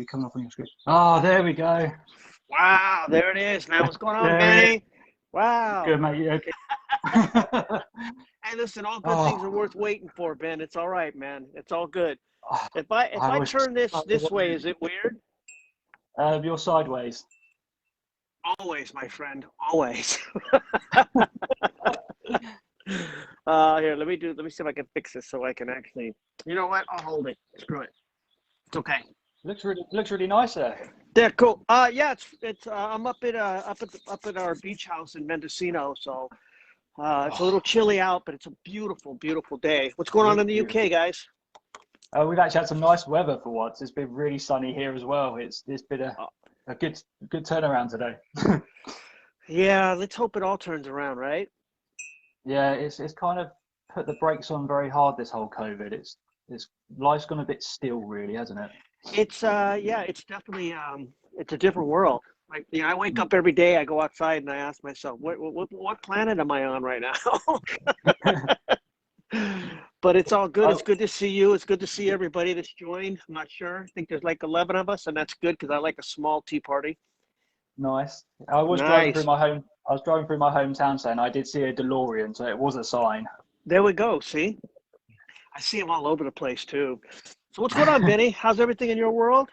be coming up on your screen. Oh, there we go. Wow, there it is, man. What's going on, There it Benny? Wow. Good, mate. You okay? Hey, listen, all good things are Oh, worth waiting for, Ben. It's all right, man. It's all good. oh, If I I was turn this way, sideways. is it weird? You're sideways. Always, my friend. Always. Here, let me see if I can fix this so I can actually. You know what? I'll hold it. Screw it. It's okay. Looks really nice there. Yeah, cool. Yeah, it's I'm up at our beach house in Mendocino, so it's a little Oh, chilly out, but it's a beautiful, beautiful day. What's going it on is in the UK, beautiful. guys? We've actually had some nice weather for once. It's been really sunny here as well. It's been Uh, a good turnaround today. yeah, let's hope it all turns around, right? Yeah, it's kind of put the brakes on very hard, this whole COVID. It's life's gone a bit still, really, hasn't it? It's yeah, it's definitely it's a different world. Like, I wake Mm. up every day, I go outside and I ask myself, what planet am I on right now? But it's all good. It's Oh, good to see you. It's good to see everybody that's joined. I'm not sure. I think there's like 11 of us, and that's good because I like a small tea party. nice. I was driving through Nice. my home. I was driving through my hometown today, and I did see a DeLorean, so it was a sign. There we go. See, I see them all over the place too. So what's going on, Benny? How's everything in your world?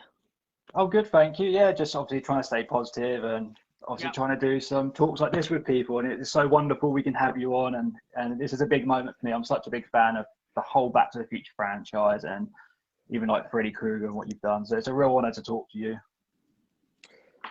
Oh, good, thank you. Yeah, just obviously trying to stay positive and obviously Yeah. trying to do some talks like this with people. And it's so wonderful we can have you on. And this is a big moment for me. I'm such a big fan of the whole Back to the Future franchise and even like Freddy Krueger and what you've done. So it's a real honor to talk to you.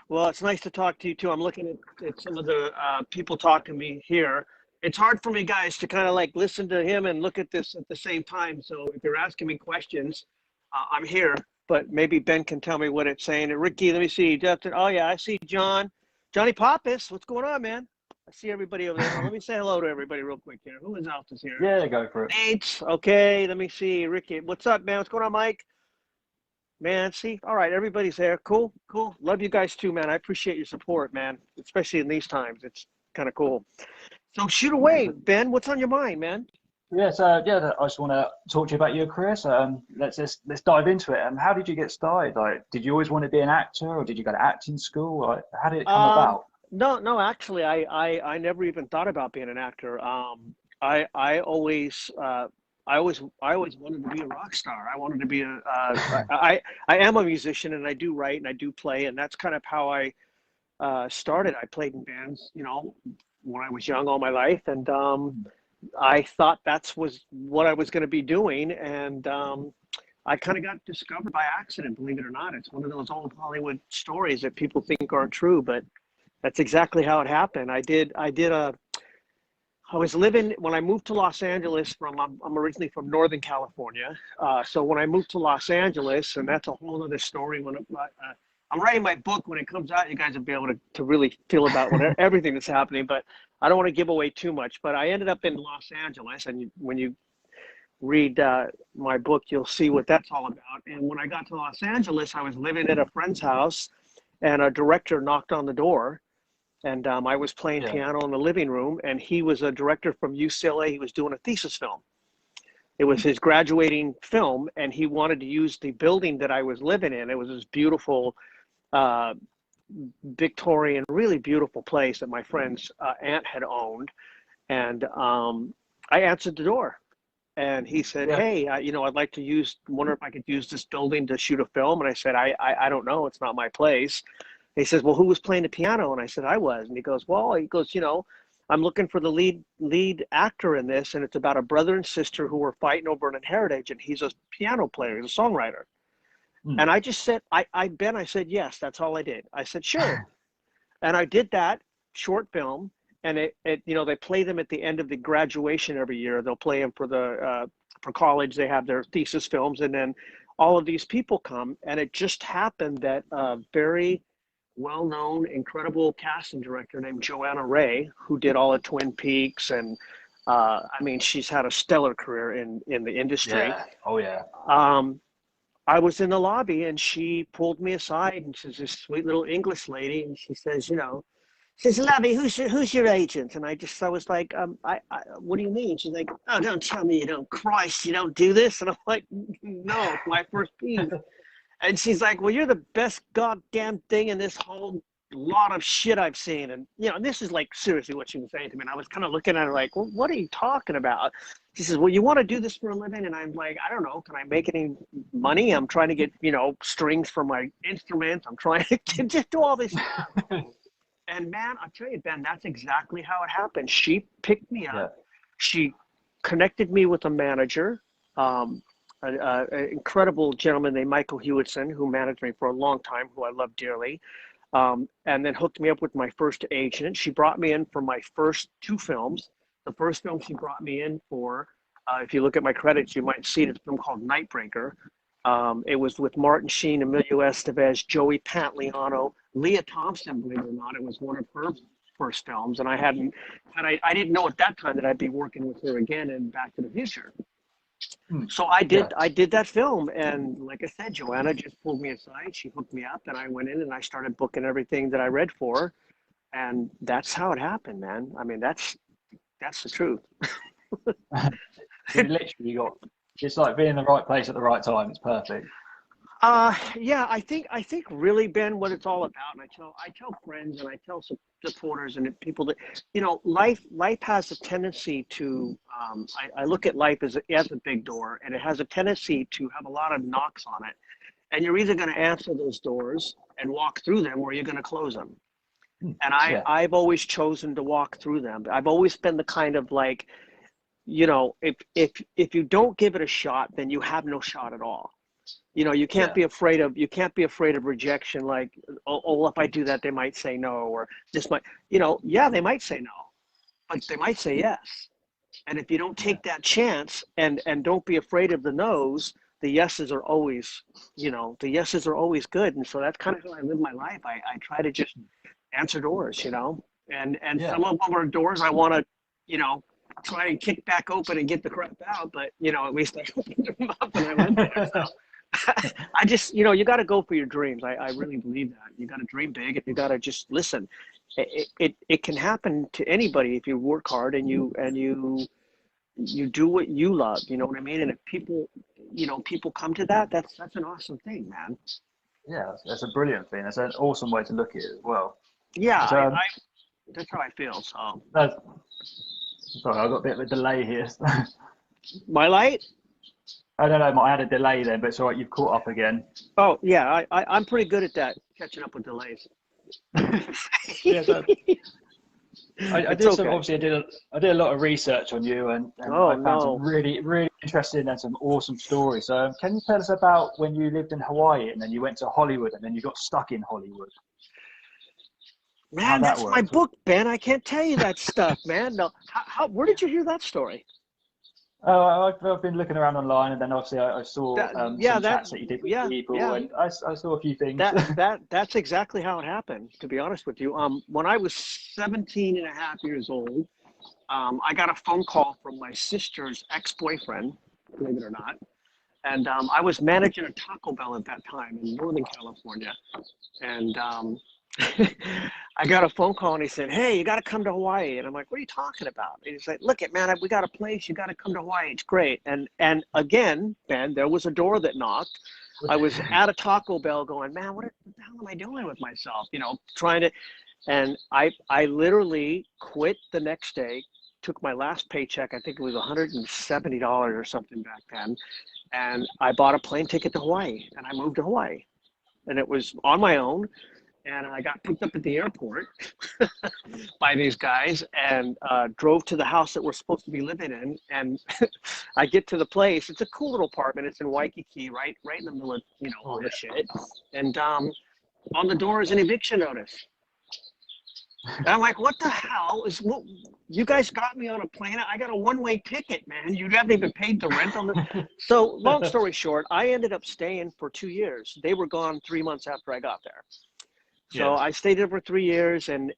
Well, it's nice to talk to you too. I'm looking at some of the people talking to me here. It's hard for me, guys, to kind of like listen to him and look at this at the same time. So if you're asking me questions, I'm here. But maybe Ben can tell me what it's saying. And Ricky, let me see. Justin, oh yeah, I see John. Johnny Pappas, what's going on, man? I see everybody over there. Let me say hello to everybody real quick here. Who else is here? Yeah, go for it. Nate. Okay, let me see. Ricky, what's up, man? What's going on, Mike? Man, see, all right, everybody's there. Cool, cool. Love you guys too, man. I appreciate your support, man, especially in these times. It's kind of cool. So shoot away, Amazing. Ben. What's on your mind, man? Yeah, so yeah, I just want to talk to you about your career. So let's dive into it. How did you get started? Like, did you always want to be an actor, or did you go to acting school? Like, how did it come Um, about? no, actually, I never even thought about being an actor. I always, I always wanted to be a rock star. I wanted to be I am a musician and I do write and I do play, and that's kind of how I started. I played in bands, when I was young all my life, and I thought that's was what I was going to be doing, and I kind of got discovered by accident. Believe it or not, it's one of those old Hollywood stories that people think aren't true, but that's exactly how it happened. I was living when I moved to Los Angeles I'm originally from Northern California. So when I moved to Los Angeles, and that's a whole other story. I'm writing my book, when it comes out, you guys will be able to really feel about everything that's happening, but I don't want to give away too much. But I ended up in Los Angeles, and when you read my book, you'll see what that's all about. And when I got to Los Angeles, I was living at a friend's house, and a director knocked on the door, and I was playing Yeah, piano in the living room, and he was a director from UCLA. He was doing a thesis film. It was his graduating film, and he wanted to use the building that I was living in. It was this beautiful uh, Victorian, really beautiful place that my friend's aunt had owned. And I answered the door, and he said, yeah. "Hey, I'd like to wonder if I could use this building to shoot a film." And I said, I don't know. It's not my place." He says, "Well, who was playing the piano?" And I said, "I was." And he goes, "I'm looking for the lead actor in this, and it's about a brother and sister who were fighting over an inheritance, and he's a piano player, he's a songwriter." Hmm. And I just said, Ben, I said, yes, that's all I did. I said, sure. And I did that short film, and they play them at the end of the graduation every year. They'll play them for college. They have their thesis films, and then all of these people come. And it just happened that a very well-known, incredible casting director named Joanna Ray, who did all of Twin Peaks, and I mean, she's had a stellar career in the industry. Yeah. Oh, yeah. Um, I was in the lobby, and she pulled me aside, and she's this sweet little English lady, and she says, she says, "Lovey, who's your agent?" And I was like, "What do you mean?" She's like, "Oh, don't tell me you don't. Christ, you don't do this." And I'm like, "No, it's my first piece." And she's like, well, you're the best goddamn thing in this whole lot of shit I've seen. And, you know, and this is like seriously what she was saying to me. And I was kind of looking at her like, well, what are you talking about? She says, well, you want to do this for a living? And I'm like, I don't know. Can I make any money? I'm trying to get, you know, strings for my instruments. I'm trying to just do all this stuff. And man, I'll tell you, Ben, that's exactly how it happened. She picked me up. Yeah. She connected me with a manager, an incredible gentleman named Michael Hewitson, who managed me for a long time, who I love dearly, and then hooked me up with my first agent. She brought me in for my first 2 films. The first film she brought me in for, if you look at my credits, you might see it, it's a film called Nightbreaker. It was with Martin Sheen, Emilio Estevez, Joey Pantoliano, Leah Thompson, believe it or not. It was one of her first films, and I didn't know at that time that I'd be working with her again in Back to the Future. So I did that film, and like I said, Joanna just pulled me aside. She hooked me up, and I went in and I started booking everything that I read for her, and that's how it happened, man. I mean, that's the truth. You literally got, it's like being in the right place at the right time. It's perfect. Yeah, I think really, Ben, what it's all about, and I tell friends and I tell supporters and people that, you know, life has a tendency to, I look at life as a big door, and it has a tendency to have a lot of knocks on it, and you're either going to answer those doors and walk through them, or you're going to close them. And I've always chosen to walk through them. I've always been the kind of like, you know, if you don't give it a shot, then you have no shot at all. You know, you can't be afraid of rejection. Like, oh, if I do that, they might say no, or this might, you know, they might say no, but they might say yes. And if you don't take that chance and don't be afraid of the no's, the yeses are always, you know, the yeses are always good. And so that's kind of how I live my life. I try to just answer doors, you know, and some of them are doors I want to, you know, try and kick back open and get the crap out. But, you know, at least I opened them up and I went there. So I just, you know, you got to go for your dreams. I really believe that. You got to dream big, and you got to just listen. It can happen to anybody if you work hard and you do what you love. You know what I mean? And if people come to that, that's an awesome thing, man. Yeah, that's a brilliant thing. That's an awesome way to look at it as well. Yeah, that's how I feel. So. Sorry, I got a bit of a delay here. My light? I don't know. I had a delay then, but it's all right. You've caught up again. Oh yeah, I'm pretty good at that, catching up with delays. Yeah, I did some. Obviously, I did a lot of research on you, and I found some really, really interesting and some awesome stories. So, can you tell us about when you lived in Hawaii and then you went to Hollywood and then you got stuck in Hollywood? Man, that's my book, Ben. I can't tell you that stuff, man. No, where did you hear that story? Oh, I've been looking around online, and then obviously I saw some chats that you did with people, and I saw a few things. That's exactly how it happened, to be honest with you. When I was 17 and a half years old, I got a phone call from my sister's ex-boyfriend, believe it or not, and I was managing a Taco Bell at that time in Northern California, and I got a phone call and he said, hey, you got to come to Hawaii. And I'm like, what are you talking about? And he's like, look it, man, we got a place. You got to come to Hawaii. It's great. And again, Ben, there was a door that knocked. I was at a Taco Bell going, man, what the hell am I doing with myself? You know, trying to, and I literally quit the next day, took my last paycheck. I think it was $170 or something back then. And I bought a plane ticket to Hawaii, and I moved to Hawaii, and it was on my own. And I got picked up at the airport by these guys and drove to the house that we're supposed to be living in. And I get to the place. It's a cool little apartment. It's in Waikiki, right in the middle of, you know, all the shit. And on the door is an eviction notice. And I'm like, what the hell you guys got me on a plane? I got a one-way ticket, man. You haven't even paid the rent on the. So long story short, I ended up staying for 2 years. They were gone 3 months after I got there. So I stayed there for 3 years, and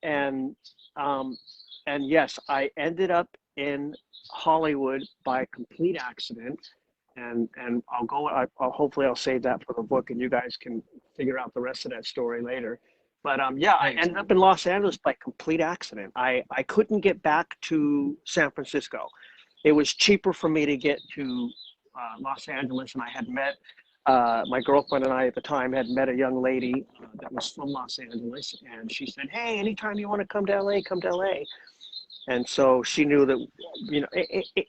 yes, I ended up in Hollywood by complete accident, and hopefully I'll save that for the book, and you guys can figure out the rest of that story later. But I ended up in Los Angeles by complete accident. I couldn't get back to San Francisco. It was cheaper for me to get to Los Angeles, and I had met my girlfriend and I at the time had met a young lady that was from Los Angeles, and she said, "Hey, anytime you want to come to LA, come to LA." And so she knew that,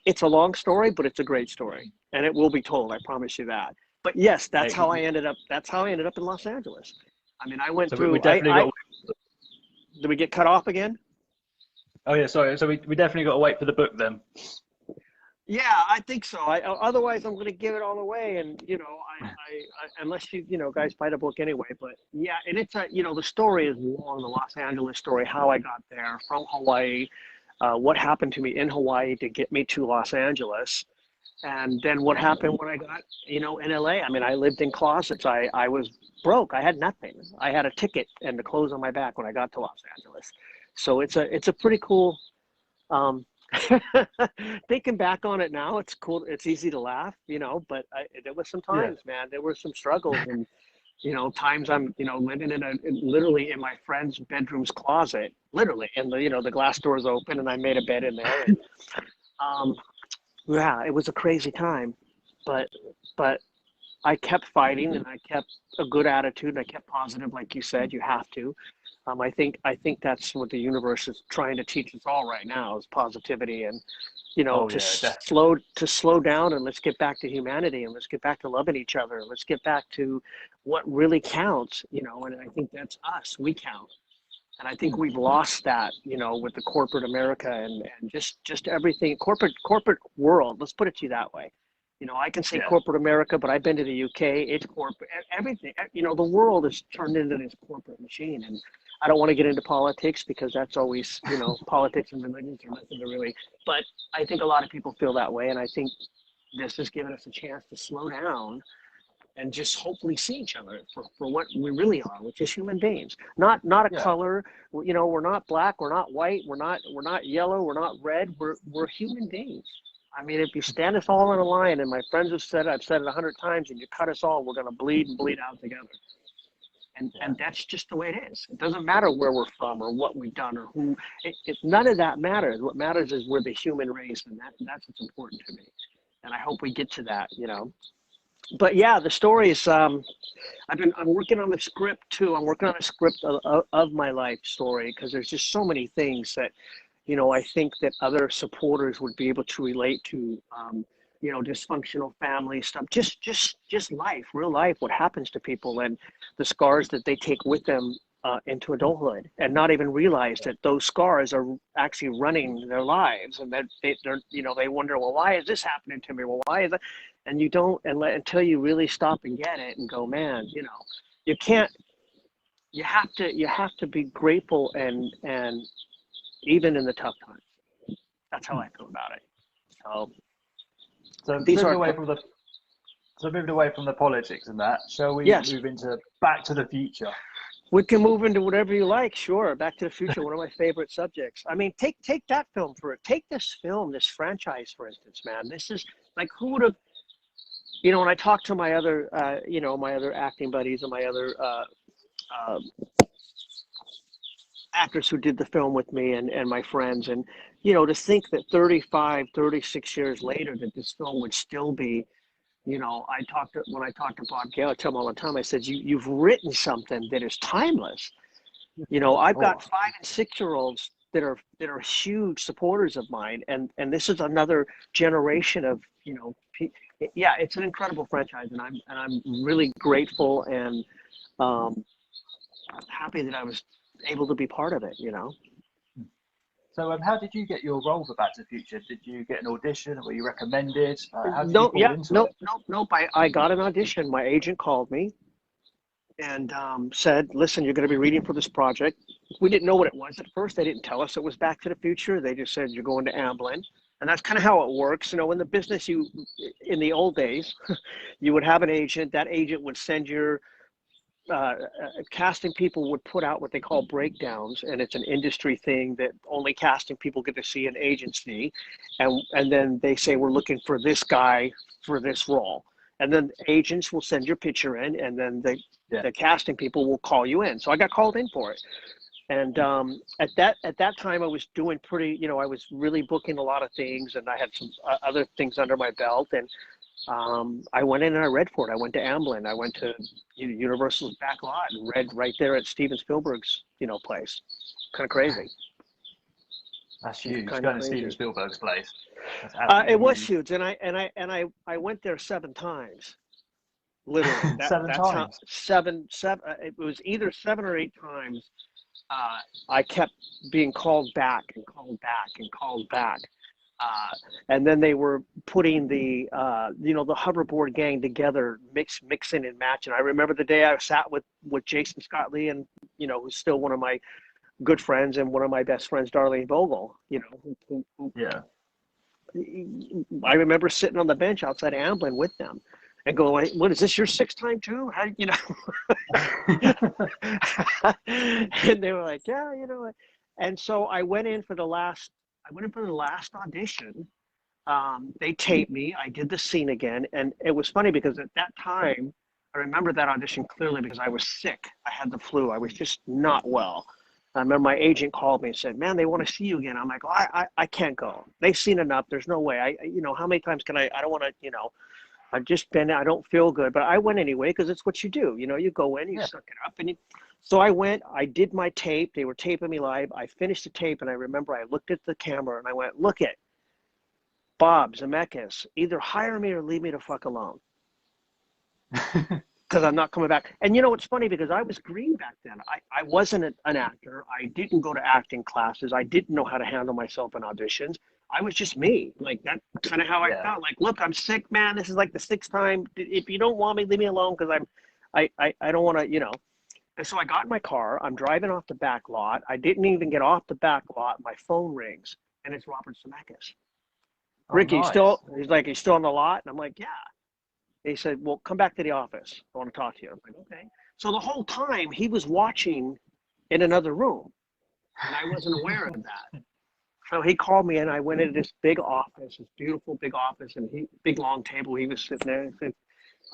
it's a long story, but it's a great story, and it will be told. I promise you that. But yes, that's how I ended up. That's how I ended up in Los Angeles. I mean, I went So through. we definitely got. Did we get cut off again? Oh yeah, sorry. So we definitely got to wait for the book then. Yeah, I think so. Otherwise, I'm going to give it all away, and unless guys buy the book anyway. But yeah, and it's the story is long, the Los Angeles story, how I got there from Hawaii, what happened to me in Hawaii to get me to Los Angeles, and then what happened when I got in LA. I mean, I lived in closets. I was broke. I had nothing. I had a ticket and the clothes on my back when I got to Los Angeles. So it's a pretty cool. Thinking back on it now, it's cool. It's easy to laugh, but there was some times, man, there were some struggles, and, times I'm, living literally in my friend's bedroom's closet, literally. And the glass door's open and I made a bed in there. And, yeah, it was a crazy time, but I kept fighting, and I kept a good attitude, and I kept positive. Like you said, you have to. I think that's what the universe is trying to teach us all right now, is positivity, and slow down, and let's get back to humanity, and let's get back to loving each other, and let's get back to what really counts, and I think that's us. We count. And I think we've lost that, with the corporate America and just everything, corporate world. Let's put it to you that way. I can say corporate America, but I've been to the UK. It's corporate, everything. The world is turned into this corporate machine. And I don't want to get into politics, because that's always, politics and religions are nothing to really. But I think a lot of people feel that way. And I think this has given us a chance to slow down and just hopefully see each other for what we really are, which is human beings. Not a color. We're not black. We're not white. We're not yellow. We're not red. We're human beings. I mean, if you stand us all in a line, and my friends have said, I've said it 100 times, and you cut us all, we're going to bleed and bleed out together. And that's just the way it is. It doesn't matter where we're from or what we've done or who. None of that matters. What matters is we're the human race, and that's what's important to me. And I hope we get to that, But yeah, the story is. I'm working on the script too. I'm working on a script of my life story, because there's just so many things that, I think that other supporters would be able to relate to. Dysfunctional family stuff, just life, real life, what happens to people, and the scars that they take with them into adulthood, and not even realize that those scars are actually running their lives, and that they wonder, well, why is this happening to me? Well, why is that? And you don't, until you really stop and get it and go, man, you can't. You have to be grateful, and even in the tough times. That's how I feel about it. So moving away from the politics and that, shall we move into Back to the Future? We can move into whatever you like. Sure. Back to the Future, one of my favorite subjects. I mean, take that film take this film, this franchise, for instance, man. This is like, who would have, when I talk to my other, my other acting buddies and my other actors who did the film with me, and my friends, and to think that 35, 36 years later that this film would still be, when I talked to Bob Gale, I tell him all the time, I said, you've written something that is timeless. I've got 5 and 6-year-olds that are huge supporters of mine, and this is another generation of, it's an incredible franchise, and I'm really grateful and happy that I was able to be part of it. So how did you get your role for Back to the Future? Did you get an audition, or were you recommended? Nope. I got an audition. My agent called me and said, listen, you're going to be reading for this project. We didn't know what it was at first. They didn't tell us it was Back to the Future. They just said, you're going to Amblin. And that's kind of how it works. In the business, in the old days, you would have an agent. That agent would send your casting people would put out what they call breakdowns, and it's an industry thing that only casting people get to see, an agency, and then they say, we're looking for this guy for this role, and then agents will send your picture in, and then the casting people will call you in. So I got called in for it, and at that time I was doing pretty, I was really booking a lot of things, and I had some other things under my belt, and I went in and I read for it. I went to Amblin. I went to Universal's back lot and read right there at Steven Spielberg's, place. Kind of crazy. That's huge. Kind of Going to crazy. Steven Spielberg's place. That's It absolutely was huge. huge, and I went there 7 times. Literally, Seven that's how times. seven. It was either 7 or 8 times. I kept being called back and called back and called back. And then they were putting the the hoverboard gang together, mixing and matching. I remember the day I sat with Jason Scott Lee, and who's still one of my good friends and one of my best friends, Darlene Vogel. Yeah. I remember sitting on the bench outside Amblin with them, and going, "What is this? Your sixth time too?" How, and they were like, "Yeah, And so I went in for the last. I went in for the last audition. They taped me. I did the scene again, and it was funny because at that time, I remember that audition clearly because I was sick. I had the flu. I was just not well. I remember my agent called me and said, "Man, they want to see you again." I'm like, I can't go. They've seen enough. There's no way. How many times can I don't want to, I've just been, I don't feel good, but I went anyway because it's what you do. You go in, you Yeah. suck it up. So I went, I did my tape. They were taping me live. I finished the tape, and I remember I looked at the camera and I went, "Look it, Bob Zemeckis, either hire me or leave me the fuck alone. Because I'm not coming back." And it's funny because I was green back then. I wasn't an actor. I didn't go to acting classes. I didn't know how to handle myself in auditions. I was just me. Like, that's kind of how I Yeah. felt. Like, look, I'm sick, man. This is like the sixth time. If you don't want me, leave me alone because I don't want to. And so I got in my car. I'm driving off the back lot. I didn't even get off the back lot. My phone rings, and it's Robert Zemeckis. Oh, "Ricky, nice. he's like, he's still on the lot?" And I'm like, "Yeah." And he said, "Well, come back to the office. I want to talk to you." I'm like, "Okay." So the whole time he was watching in another room, and I wasn't aware of that. So he called me, and I went into this big office, this beautiful big office, and big long table. He was sitting there and said,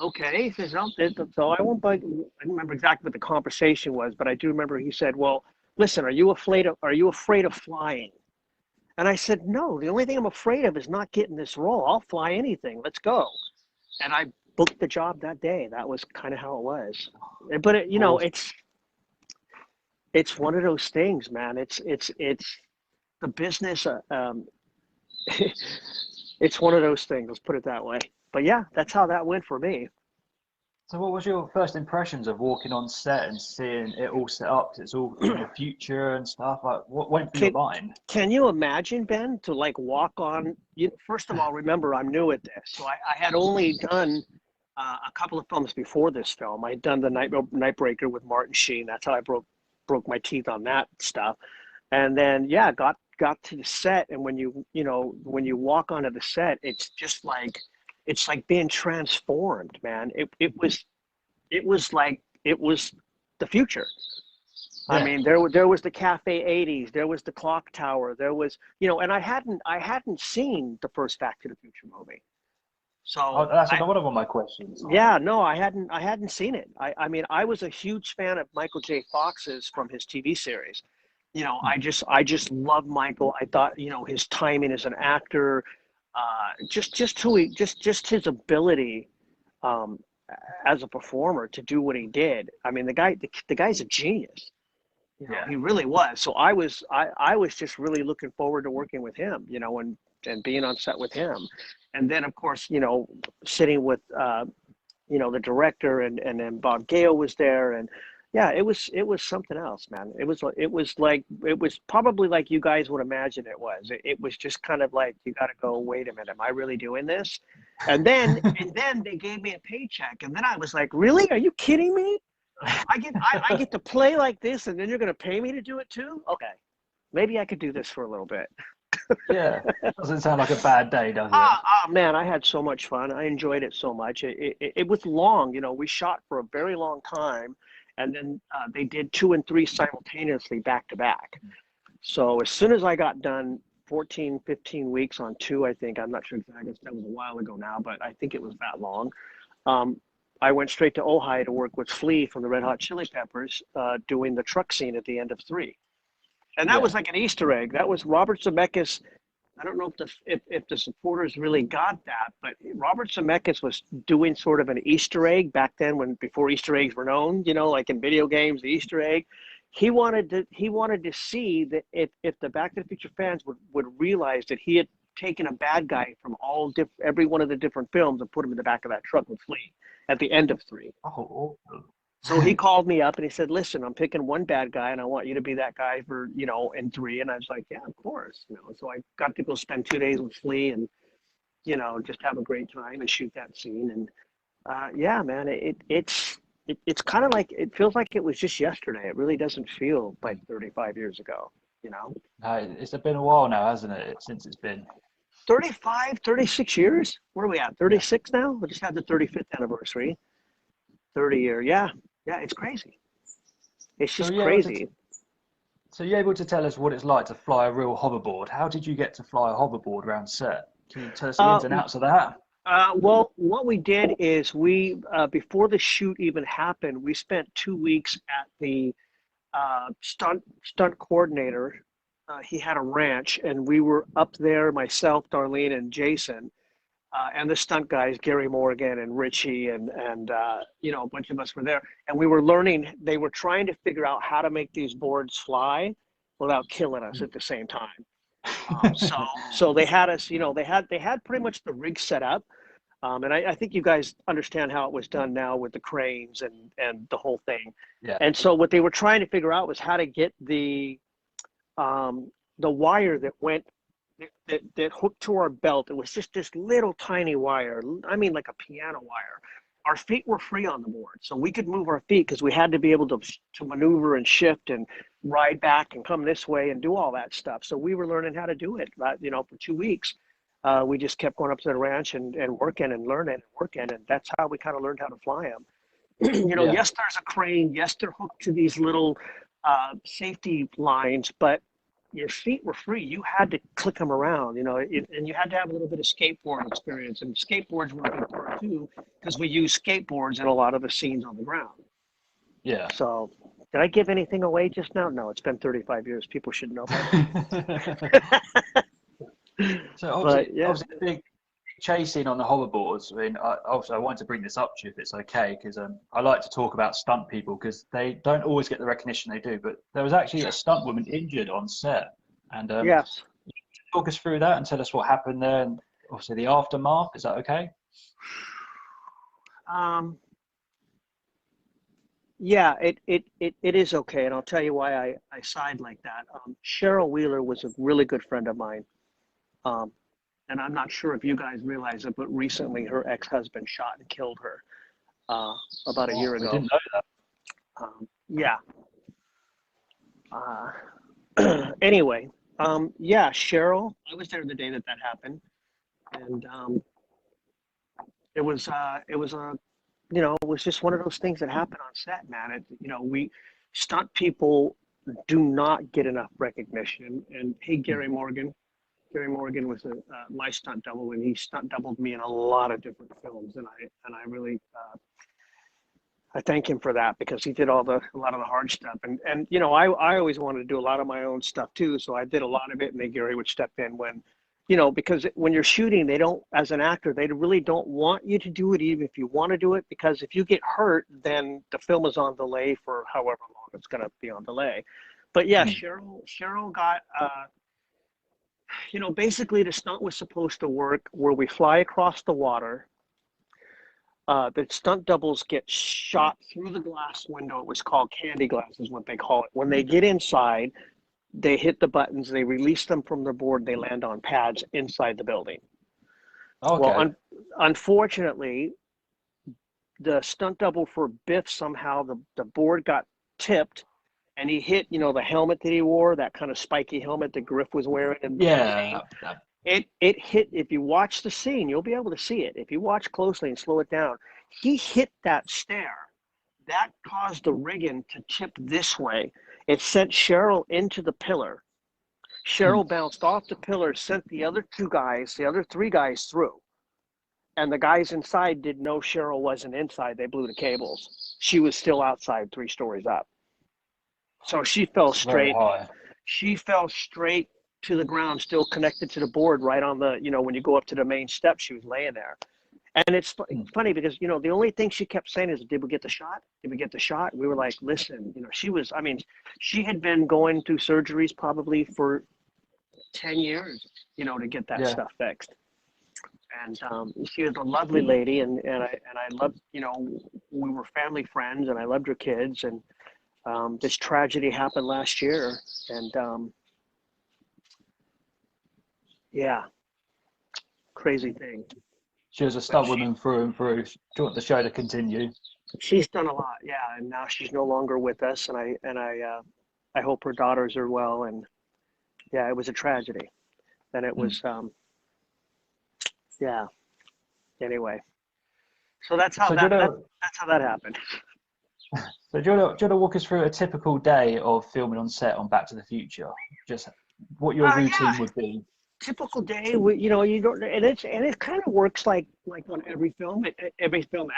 "Okay." He says, "So I won't bug you." I don't remember exactly what the conversation was, but I do remember he said, "Well, listen, are you afraid of flying?" And I said, "No, the only thing I'm afraid of is not getting this role. I'll fly anything. Let's go." And I booked the job that day. That was kind of how it was. But Awesome. it's one of those things, man. It's the business. It's one of those things. Let's put it that way. But yeah, that's how that went for me. So what was your first impressions of walking on set and seeing it all set up? 'Cause it's all in the future and stuff. Like, what went through your Can mind? can you imagine, Ben, to like walk on? First of all, remember I'm new at this, so I had only done a couple of films before this film. I had done the Nightbreaker with Martin Sheen. That's how I broke my teeth on that stuff. And then yeah, got to the set, and when you walk onto the set, it's like being transformed, man. It was the future. I Yeah. mean, there was the Cafe 80s, there was the clock tower, there was, and I hadn't seen the first Back to the Future movie. Oh, So that's another one of my questions. yeah, no, I hadn't seen it. I mean, I was a huge fan of Michael J. Fox's from his TV series. I just love Michael. I thought, his timing as an actor, just who just his ability, um, as a performer to do what he did. I mean, the guy's a genius. Yeah. He really was. So I was just really looking forward to working with him, and being on set with him. And then of course, sitting with the director, and then Bob Gale was there, and yeah, it was something else, man. It was probably like you guys would imagine it was. It was just kind of like you got to go, wait a minute, am I really doing this? And then they gave me a paycheck, and then I was like, really? Are you kidding me? I get to play like this, and then you're gonna pay me to do it too? Okay, maybe I could do this for a little bit. Yeah. Doesn't sound like a bad day, does it? Man, I had so much fun. I enjoyed it so much. It was long. We shot for a very long time, and then they did 2 and 3 simultaneously back to back. So as soon as I got done, 14, 15 weeks on 2, I think. I'm not sure exactly. That was a while ago now, but I think it was that long. Um, I went straight to Ojai to work with Flea from the Red Hot Chili Peppers, doing the truck scene at the end of 3. And that Yeah. was like an Easter egg. That was Robert Zemeckis. I don't know if the supporters really got that, but Robert Zemeckis was doing sort of an Easter egg back then, before Easter eggs were known. Like in video games, the Easter egg. He wanted to see that if the Back to the Future fans would realize that he had taken a bad guy from every one of the different films and put him in the back of that truck with Flea at the end of 3. Oh, So he called me up and he said, "Listen, I'm picking one bad guy, and I want you to be that guy for in 3." And I was like, "Yeah, of course." So I got to go spend 2 days with Flea and just have a great time and shoot that scene. And yeah, man, it's kind of like, it feels like it was just yesterday. It really doesn't feel like 35 years ago. no, it's been a while now, hasn't it? Since it's been 35, 36 years. Where are we at? 36 now? We just had the 35th anniversary. 30-year. Yeah, it's crazy. It's just crazy. So you're able to tell us what it's like to fly a real hoverboard? How did you get to fly a hoverboard around set? Can you tell us the ins and outs of that? Well, what we did is before the shoot even happened, we spent 2 weeks at the stunt coordinator. He had a ranch, and we were up there, myself, Darlene, and Jason, and the stunt guys, Gary Morgan and Richie, and a bunch of us were there, and we were learning. They were trying to figure out how to make these boards fly without killing us at the same time. So they had us, they had pretty much the rig set up, and I think you guys understand how it was done now with the cranes and the whole thing. Yeah. And so what they were trying to figure out was how to get the wire that hooked to our belt. It was just this little tiny wire. I mean, like a piano wire. Our feet were free on the board, so we could move our feet because we had to be able to maneuver and shift and ride back and come this way and do all that stuff. So we were learning how to do it, for 2 weeks. We just kept going up to the ranch and working and learning and working, and that's how we kind of learned how to fly them. Yes, there's a crane. Yes, they're hooked to these little safety lines, but your feet were free. You had to click them around, and you had to have a little bit of skateboard experience. And skateboards were a big part too, because we use skateboards in a lot of the scenes on the ground. Yeah. So, did I give anything away just now? No, it's been 35 years. People should know that. So obviously the big chase scene on the hoverboards. I mean, I wanted to bring this up to you if it's okay, because I like to talk about stunt people because they don't always get the recognition they do. But there was actually a stunt woman injured on set, and yes, talk us through that and tell us what happened there, and obviously the aftermath. Is that okay? Yeah, it is okay, and I'll tell you why I sighed like that. Cheryl Wheeler was a really good friend of mine. And I'm not sure if you guys realize it, but recently her ex-husband shot and killed her about a year ago. I didn't know that. Anyway, Cheryl, I was there the day that happened, and it was just one of those things that happened on set, man. We stunt people do not get enough recognition. And hey, Gary Morgan was my stunt double, and he stunt doubled me in a lot of different films, and I really I thank him for that, because he did a lot of the hard stuff, and I always wanted to do a lot of my own stuff too, so I did a lot of it, and then Gary would step in when because when you're shooting, they don't, as an actor, they really don't want you to do it, even if you want to do it, because if you get hurt, then the film is on delay for however long it's going to be on delay. But yeah, Cheryl got basically the stunt was supposed to work where we fly across the water. The stunt doubles get shot through the glass window. It was called candy glass is what they call it. When they get inside, they hit the buttons, they release them from the board, they land on pads inside the building. Okay. Well, unfortunately, the stunt double for Biff, somehow the board got tipped, and he hit, the helmet that he wore, that kind of spiky helmet that Griff was wearing. And it hit, if you watch the scene, you'll be able to see it. If you watch closely and slow it down, he hit that stair. That caused the rigging to tip this way. It sent Cheryl into the pillar. Cheryl bounced off the pillar, sent the other three guys through. And the guys inside didn't know Cheryl wasn't inside. They blew the cables. She was still outside 3 stories up. So she fell straight. She fell straight to the ground, still connected to the board, right on the, when you go up to the main step, she was laying there. And it's funny because, the only thing she kept saying is, did we get the shot? Did we get the shot? We were like, listen, she had been going through surgeries probably for 10 years, to get that stuff fixed. And she was a lovely lady, and I loved, we were family friends, and I loved her kids. And this tragedy happened last year, and crazy thing. She was a stunt woman through and through. Do you want the show to continue? She's done a lot, and now she's no longer with us, and I hope her daughters are well. And it was a tragedy, and it was Anyway, so that's how that's how that happened. So do you want to walk us through a typical day of filming on set on Back to the Future? Just what your routine would be. Typical day, you don't, and it kind of works like on every film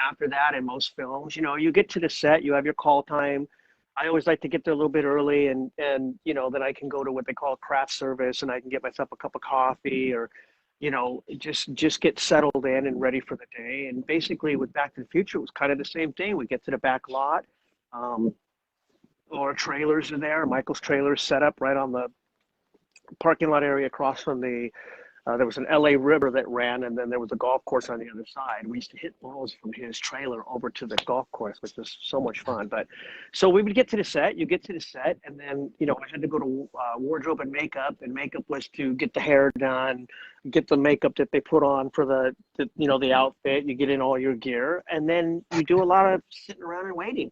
after that, and most films, you get to the set, you have your call time. I always like to get there a little bit early, and then I can go to what they call craft service, and I can get myself a cup of coffee, or just get settled in and ready for the day. And basically with Back to the Future, it was kind of the same thing. We get to the back lot, or trailers are there. Michael's trailer is set up right on the parking lot area across from there was an LA river that ran, and then there was a golf course on the other side. We used to hit balls from his trailer over to the golf course, which was so much fun. But so we would get to the set, and then, I had to go to wardrobe and makeup was to get the hair done, get the makeup that they put on for the outfit. You get in all your gear, and then you do a lot of sitting around and waiting.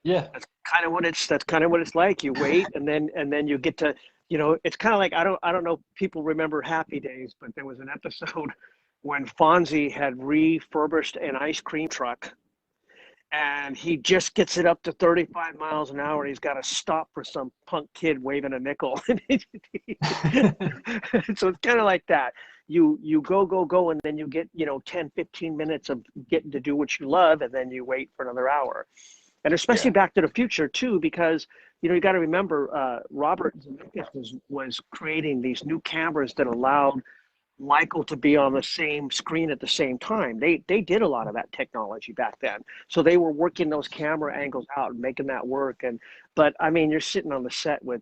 Yeah. That's kind of what it's like. You wait, and then you get to, it's kind of like, I don't know if people remember Happy Days, but there was an episode when Fonzie had refurbished an ice cream truck, and he just gets it up to 35 miles an hour, and he's got to stop for some punk kid waving a nickel. So it's kind of like that. You go, and then you get, 10, 15 minutes of getting to do what you love, and then you wait for another hour. And especially Back to the Future too, because you got to remember, Robert Zemeckis was creating these new cameras that allowed Michael to be on the same screen at the same time. They did a lot of that technology back then, so they were working those camera angles out and making that work. But I mean, you're sitting on the set with,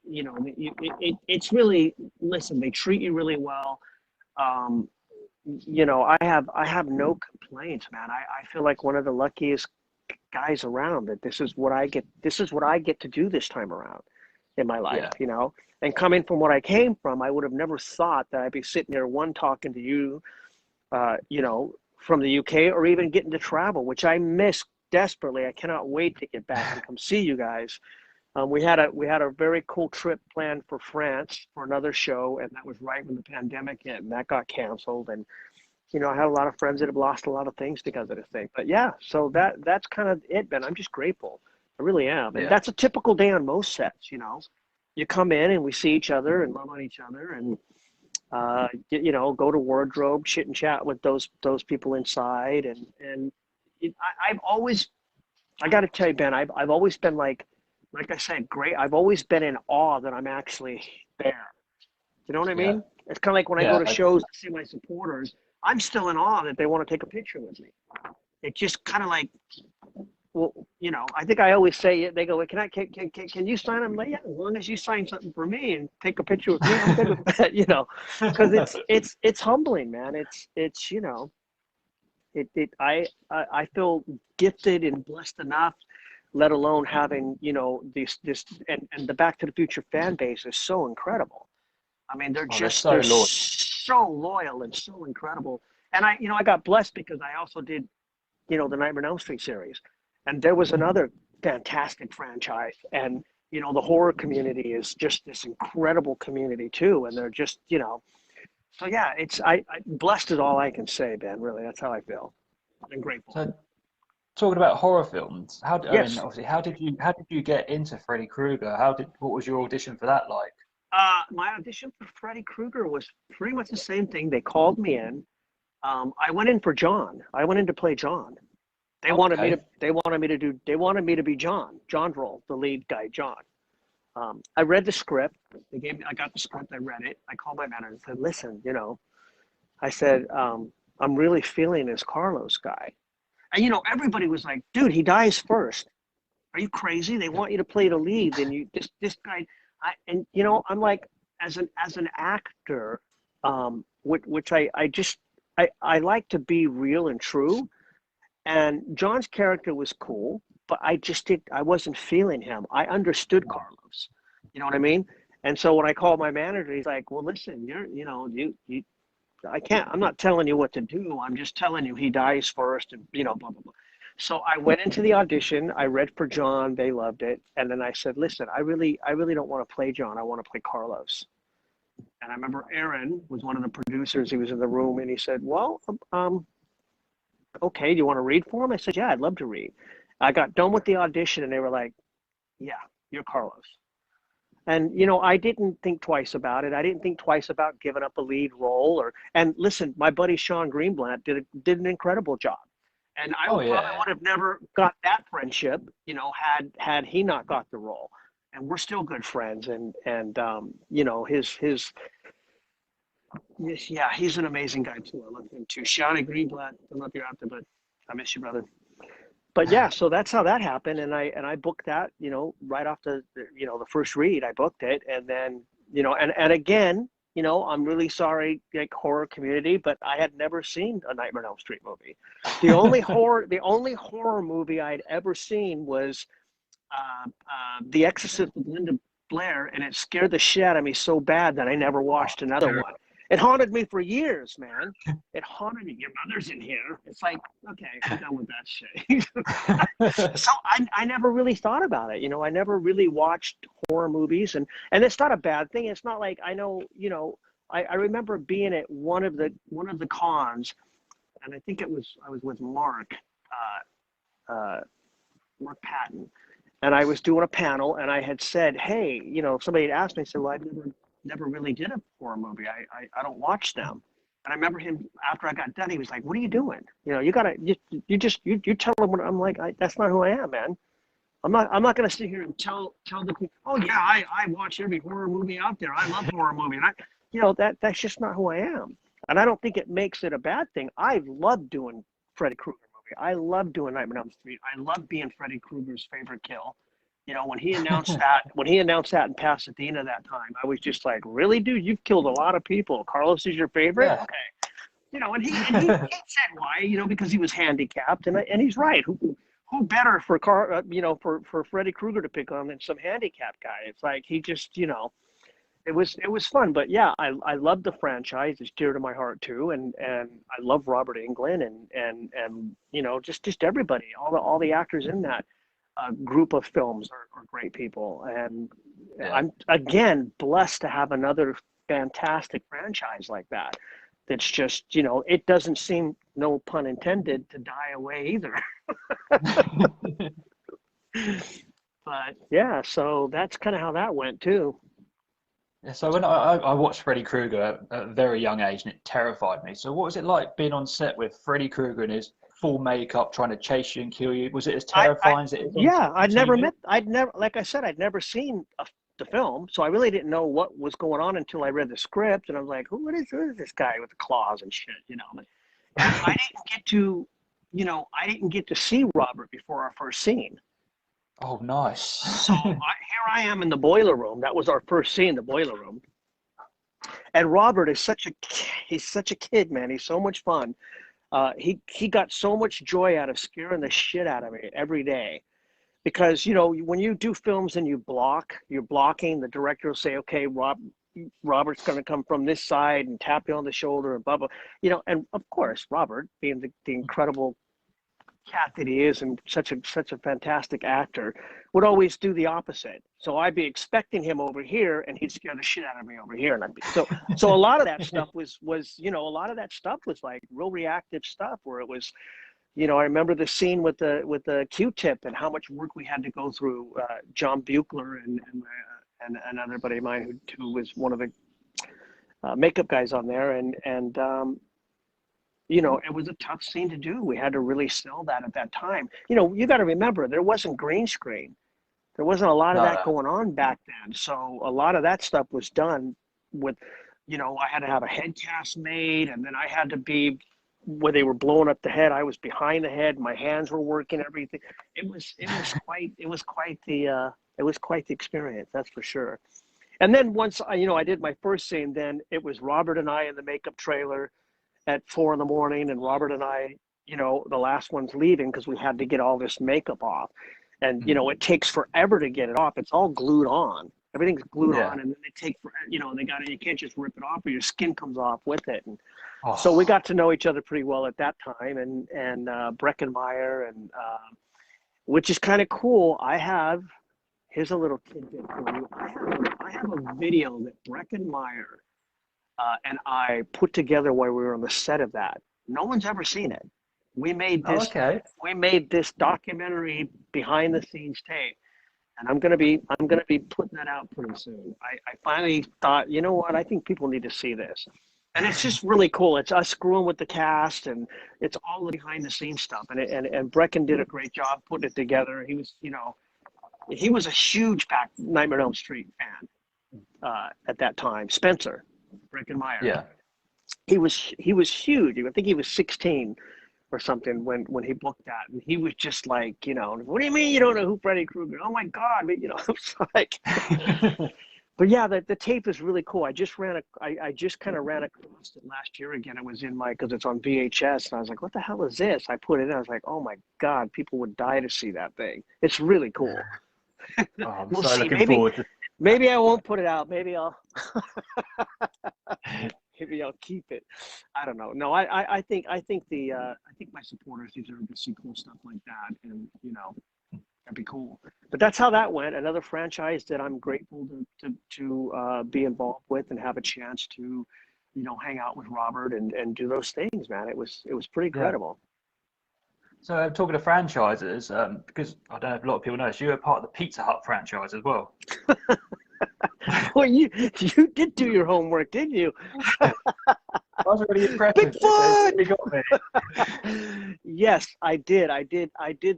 it's really, listen, they treat you really well. I have no complaints, man. I feel like one of the luckiest guys around, that this is what I get to do this time around in my life. And coming from what I came from, I would have never thought that I'd be sitting there talking to you from the UK, or even getting to travel, which I miss desperately. I cannot wait to get back and come see you guys. We had a very cool trip planned for France for another show, and that was right when the pandemic hit, and that got canceled. And I had a lot of friends that have lost a lot of things because of this thing. But so that's kind of it, Ben. I'm just grateful. I really am. And that's a typical day on most sets. You come in and we see each other and love on each other, and go to wardrobe, chit and chat with those people inside. And I've always, I got to tell you, Ben, I've always been like I said, great. I've always been in awe that I'm actually there. You know what I mean? It's kind of like when I go to shows to see my supporters, I'm still in awe that they want to take a picture with me. It's just kind of like, well, I think I always say, they go, can you sign? I'm like, yeah, as long as you sign something for me and take a picture with me, I'm good with that, because it's humbling, man. I feel gifted and blessed enough, let alone having, this and the Back to the Future fan base is so incredible. I mean, they're so loyal and so incredible. And I got blessed because I also did, the Nightmare on Elm Street series, and there was another fantastic franchise. And the horror community is just this incredible community too, and they're just, so yeah, I blessed is all I can say, Ben. Really, that's how I feel. I'm grateful. So, talking about horror films, I mean, obviously, how did you get into Freddy Krueger? What was your audition for that like? My audition for Freddy Krueger was pretty much the same thing. They called me in. I went in for John. I went in to play John. They wanted me to be John's role, the lead guy, John. I read the script. I got the script. I read it. I called my manager and said, listen, I said, I'm really feeling this Carlos guy. And, everybody was like, dude, he dies first. Are you crazy? They want you to play the lead. And this guy, I'm like, as an actor, which I like to be real and true. And John's character was cool, but I wasn't feeling him. I understood Carlos. You know what I mean? And so when I called my manager, he's like, well, listen, I'm not telling you what to do. I'm just telling you he dies first and, blah, blah, blah. So I went into the audition. I read for John. They loved it. And then I said, listen, I really don't want to play John. I want to play Carlos. And I remember Aaron was one of the producers. He was in the room and he said, well, okay, do you want to read for him? I said, yeah, I'd love to read. I got done with the audition and they were like, yeah, you're Carlos. And, I didn't think twice about it. I didn't think twice about giving up a lead role and listen, my buddy Sean Greenblatt did an incredible job. And I probably would have never got that friendship, had he not got the role. And we're still good friends. And he's an amazing guy too. I love him too. Shawnee Greenblatt, I don't know if you're out there, but I miss you, brother. But yeah, so that's how that happened. And I booked that, right off the first read, I booked it. And then, and again, I'm really sorry, like horror community, but I had never seen a Nightmare on Elm Street movie. The only horror movie I'd ever seen was The Exorcist with Linda Blair, and it scared the shit out of me so bad that I never watched another one. It haunted me for years, man. It haunted me. Your mother's in here. It's like, okay, I'm done with that shit. So I never really thought about it. I never really watched horror movies, and it's not a bad thing. It's not like I know. I remember being at one of the cons, and I think I was with Mark Patton, and I was doing a panel, and I had said, hey, somebody had asked me, I said, well, I've never really did a horror movie. I don't watch them. And I remember him after I got done, he was like, what are you doing? You gotta, you tell him what I'm like, that's not who I am, man. I'm not going to sit here and tell the people, oh yeah, I watch every horror movie out there. I love horror movies. And that's just not who I am. And I don't think it makes it a bad thing. I love doing Freddy Krueger movie. I love doing Nightmare on Elm Street. I love being Freddy Krueger's favorite kill. When he announced that in Pasadena that time, I was just like, really, dude, you've killed a lot of people. Carlos is your favorite? Yeah. Okay. And he said why, because he was handicapped, and he's right. Who better for for Freddy Krueger to pick on than some handicapped guy? It's like he just, it was fun. But yeah, I love the franchise. It's dear to my heart too, and I love Robert Englund and just everybody, all the actors in that group of films are great people, and I'm again blessed to have another fantastic franchise like that. That's just it doesn't seem, no pun intended, to die away either. But yeah, so that's kind of how that went too. Yeah, so when I watched Freddy Krueger at a very young age, and it terrified me. So what was it like being on set with Freddy Krueger in his full makeup trying to chase you and kill you? Was it as terrifying as it is? Yeah, I'd never seen the film, so I really didn't know what was going on until I read the script, and I was like, who is this guy with the claws and shit, And I didn't get to see Robert before our first scene. Oh, nice. So here I am in the boiler room. That was our first scene, the boiler room. And Robert is he's such a kid, man. He's so much fun. He got so much joy out of scaring the shit out of me every day, because when you do films and you're blocking, the director will say, okay, Robert's going to come from this side and tap you on the shoulder and blah blah, and of course Robert, being the incredible cat that he is and such a fantastic actor, would always do the opposite. So I'd be expecting him over here, and he'd scare the shit out of me over here, and I'd be so a lot of that stuff was like real reactive stuff, where it was, I remember the scene with the Q-tip and how much work we had to go through. John Buechler and another buddy of mine who was one of the makeup guys on there, and it was a tough scene to do. We had to really sell that at that time. You got to remember, there wasn't green screen. There wasn't a lot of No, that no. going on back then. So a lot of that stuff was done with, I had to have a head cast made, and then I had to be where they were blowing up the head. I was behind the head. My hands were working. Everything. It was quite the experience. That's for sure. And then once I did my first scene, then it was Robert and I in the makeup trailer at 4 in the morning, and Robert and I, the last one's leaving because we had to get all this makeup off. And, Mm. it takes forever to get it off. It's all glued on. Everything's glued Yeah. on, and then they take, you can't just rip it off or your skin comes off with it. And so we Oh, got to know each other pretty well at that time, and Breckenmeyer, and which is kind of cool. Here's a little tidbit for you. I have a video that Breckenmeyer and I put together while we were on the set of that. No one's ever seen it. We made oh, this. okay. We made this documentary behind the scenes tape, and I'm gonna be putting that out pretty soon. I finally thought, you know what? I think people need to see this, and it's just really cool. It's us screwing with the cast, and it's all the behind the scenes stuff. And Brecken did a great job putting it together. He was a huge Nightmare on Elm Street fan at that time. Spencer Breckenmeyer. Yeah. He was huge. I think he was 16 or something when he booked that, and he was just like, what do you mean you don't know who Freddy Krueger? Oh my God, but, it's like, but yeah, the tape is really cool. I just kind of ran across it last year again. It was because it's on VHS, and I was like, what the hell is this? I put it in. I was like, oh my God, people would die to see that thing. It's really cool. Oh, I'm We'll so see. looking forward to. Maybe I won't put it out. Maybe I'll maybe I'll keep it. I don't know. No, I think my supporters deserve to see cool stuff like that, and that'd be cool. But that's how that went. Another franchise that I'm grateful to be involved with and have a chance to, hang out with Robert and do those things, man. It was pretty Yeah. incredible. So talking to franchises, because I don't know if a lot of people know this, you were part of the Pizza Hut franchise as well. Well, you did do your homework, didn't you? I was really impressed. Bigfoot! It got me. Yes, I did. I did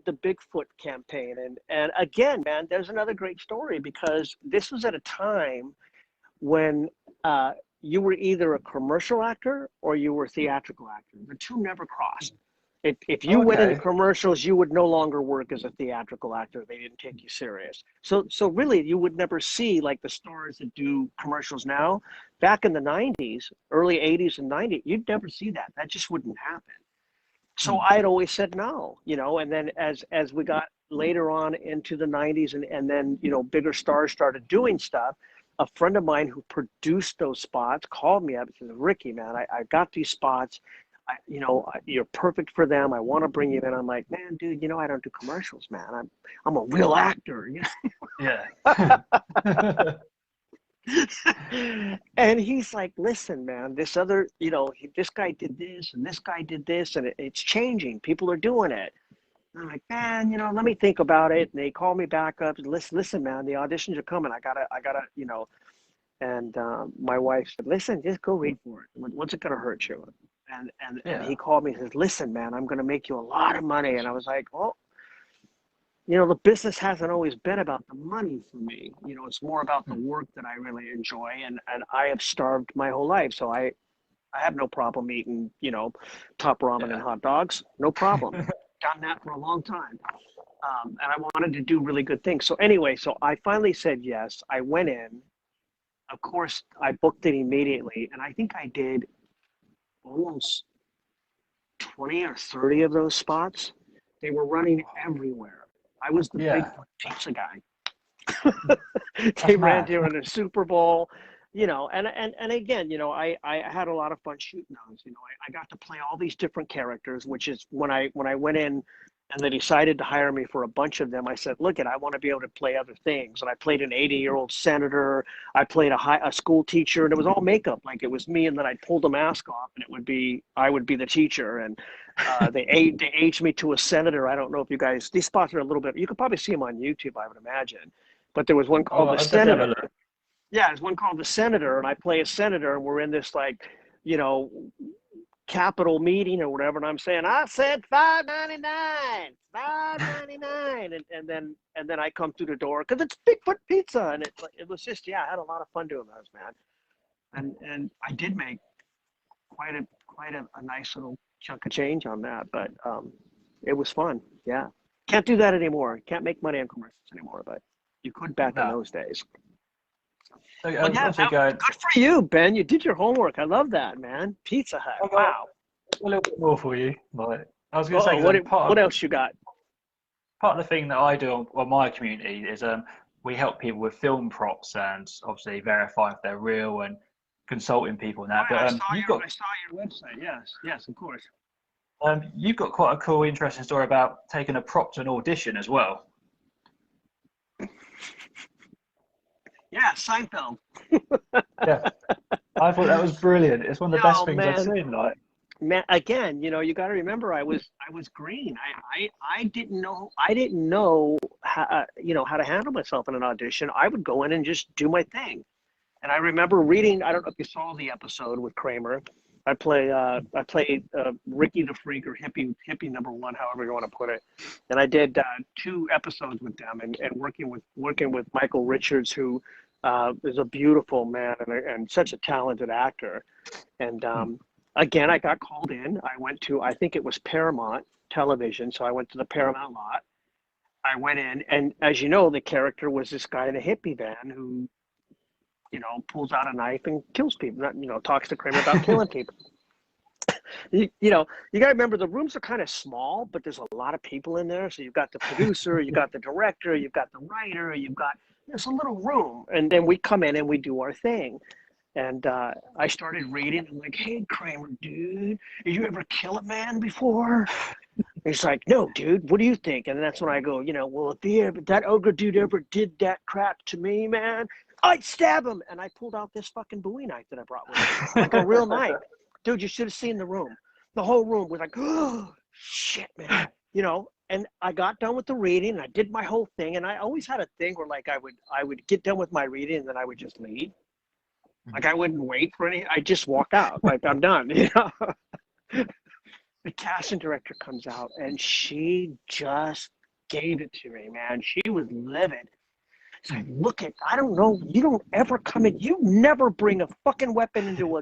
the Bigfoot campaign, and again, man, there's another great story, because this was at a time when you were either a commercial actor or you were a theatrical actor. The two never crossed. If you went into commercials, you would no longer work as a theatrical actor. They didn't take you serious. So really, you would never see like the stars that do commercials now. Back in the 90s, early 80s and 90s, you'd never see that. That just wouldn't happen. So I had always said no, and then as we got later on into the 90s, and then, bigger stars started doing stuff, a friend of mine who produced those spots called me up and said, Ricky, man, I got these spots. You're perfect for them. I want to bring you in. I'm like, man, dude, I don't do commercials, man. I'm a real actor. Yeah. And he's like, listen, man, this other, this guy did this and this guy did this, and it's changing. People are doing it. And I'm like, man, let me think about it. And they called me back up and listen, man, the auditions are coming. I gotta, and my wife said, listen, just go read for it. What's it going to hurt you? And he called me and says, listen, man, I'm going to make you a lot of money. And I was like, well, the business hasn't always been about the money for me. It's more about the work that I really enjoy. And I have starved my whole life. So I have no problem eating, top ramen and hot dogs. No problem. Done that for a long time. And I wanted to do really good things. So anyway, so I finally said yes. I went in. Of course, I booked it immediately. And I think I did almost 20 or 30 of those spots. They were running everywhere. I was the big pizza guy. They ran during the Super Bowl, and again, I had a lot of fun shooting those. I got to play all these different characters, which is when I went in and they decided to hire me for a bunch of them. I said, look, I want to be able to play other things. And I played an 80-year-old senator. I played a school teacher, and it was all makeup. Like it was me, and then I'd pull the mask off, and I would be the teacher. And they aged me to a senator. I don't know if you guys, these spots are a little bit, you could probably see them on YouTube, I would imagine. But there was one called The Senator. Yeah, there's one called The Senator, and I play a senator, and we're in this Capitol meeting or whatever, and I'm saying, I said $5.99, $5.99, and then I come through the door because it's Bigfoot Pizza, and it was just, yeah, I had a lot of fun doing those, man, and I did make quite a nice little chunk of change on that, but it was fun. Yeah, can't do that anymore. Can't make money on commercials anymore, but you could back in those days. So, But yeah, good for you, Ben. You did your homework. I love that, man. Pizza Hut. Wow. A little bit more for you. Like, I was going to say, what else you got? Part of the thing that I do on my community is we help people with film props and obviously verify if they're real and consulting people and that. Oh, yeah, But I saw your website. Yes, of course. You've got quite a cool, interesting story about taking a prop to an audition as well. Yeah, Seinfeld. Yeah, I thought that was brilliant. It's one of the best things I've seen. Like, man, again, you got to remember, I was green. I didn't know how how to handle myself in an audition. I would go in and just do my thing. And I remember reading. I don't know if you saw the episode with Kramer. I played Ricky the Freak, or hippie number one, however you want to put it. And I did 2 episodes with them, and working with Michael Richards, who is a beautiful man and such a talented actor. And again, I got called in. I went to, I think it was Paramount Television, so I went to the Paramount lot. I went in, and as you know, the character was this guy in a hippie van who, pulls out a knife and kills people. Talks to Kramer about killing people. You got to remember, the rooms are kind of small, but there's a lot of people in there. So you've got the producer, you got the director, you've got the writer, there's a little room, and then we come in and we do our thing. And I started reading. I'm like, hey, Kramer, dude, did you ever kill a man before? He's like, no, dude, what do you think? And that's when I go, well, if that ogre dude ever did that crap to me, man, I'd stab him. And I pulled out this fucking Bowie knife that I brought with me, like a real knife. Dude, you should have seen the room. The whole room was like, oh, shit, man. And I got done with the reading, and I did my whole thing. And I always had a thing where, like, I would get done with my reading, and then I would just leave. Like, I wouldn't wait for I'd just walk out. Like, I'm done, The casting director comes out, and she just gave it to me, man. She was livid. It's like, look I don't know, you don't ever come in, you never bring a fucking weapon into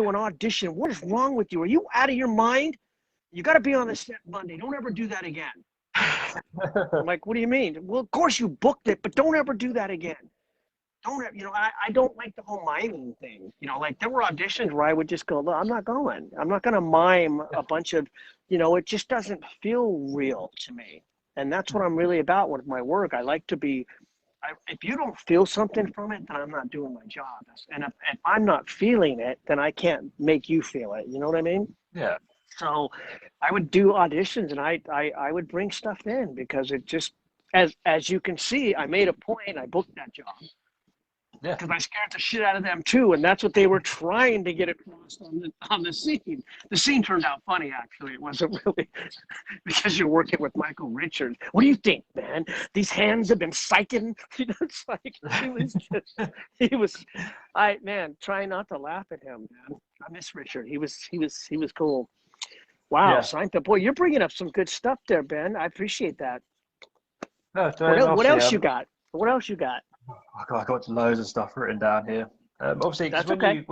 an audition. What is wrong with you? Are you out of your mind? You got to be on the set Monday. Don't ever do that again. I'm like, what do you mean? Well, of course you booked it, but don't ever do that again. I don't like the whole miming thing. Like, there were auditions where I would just go, look, I'm not going. I'm not going to mime a bunch of, it just doesn't feel real to me. And that's what I'm really about with my work. I like to be, if you don't feel something from it, then I'm not doing my job. And if I'm not feeling it, then I can't make you feel it. You know what I mean? Yeah. So I would do auditions, and I would bring stuff in, because it just, as you can see, I made a point. I booked that job. Yeah. Because I scared the shit out of them too, and that's what they were trying to get across on the scene. The scene turned out funny, actually. It wasn't really, because you're working with Michael Richards. What do you think, man? These hands have been psyching. It's like trying not to laugh at him, man. I miss Richard. He was cool. Wow, Seinfeld, boy, you're bringing up some good stuff there, Ben. I appreciate that. No, what else you got? What else you got? I got loads of stuff written down here. Obviously, that's when okay.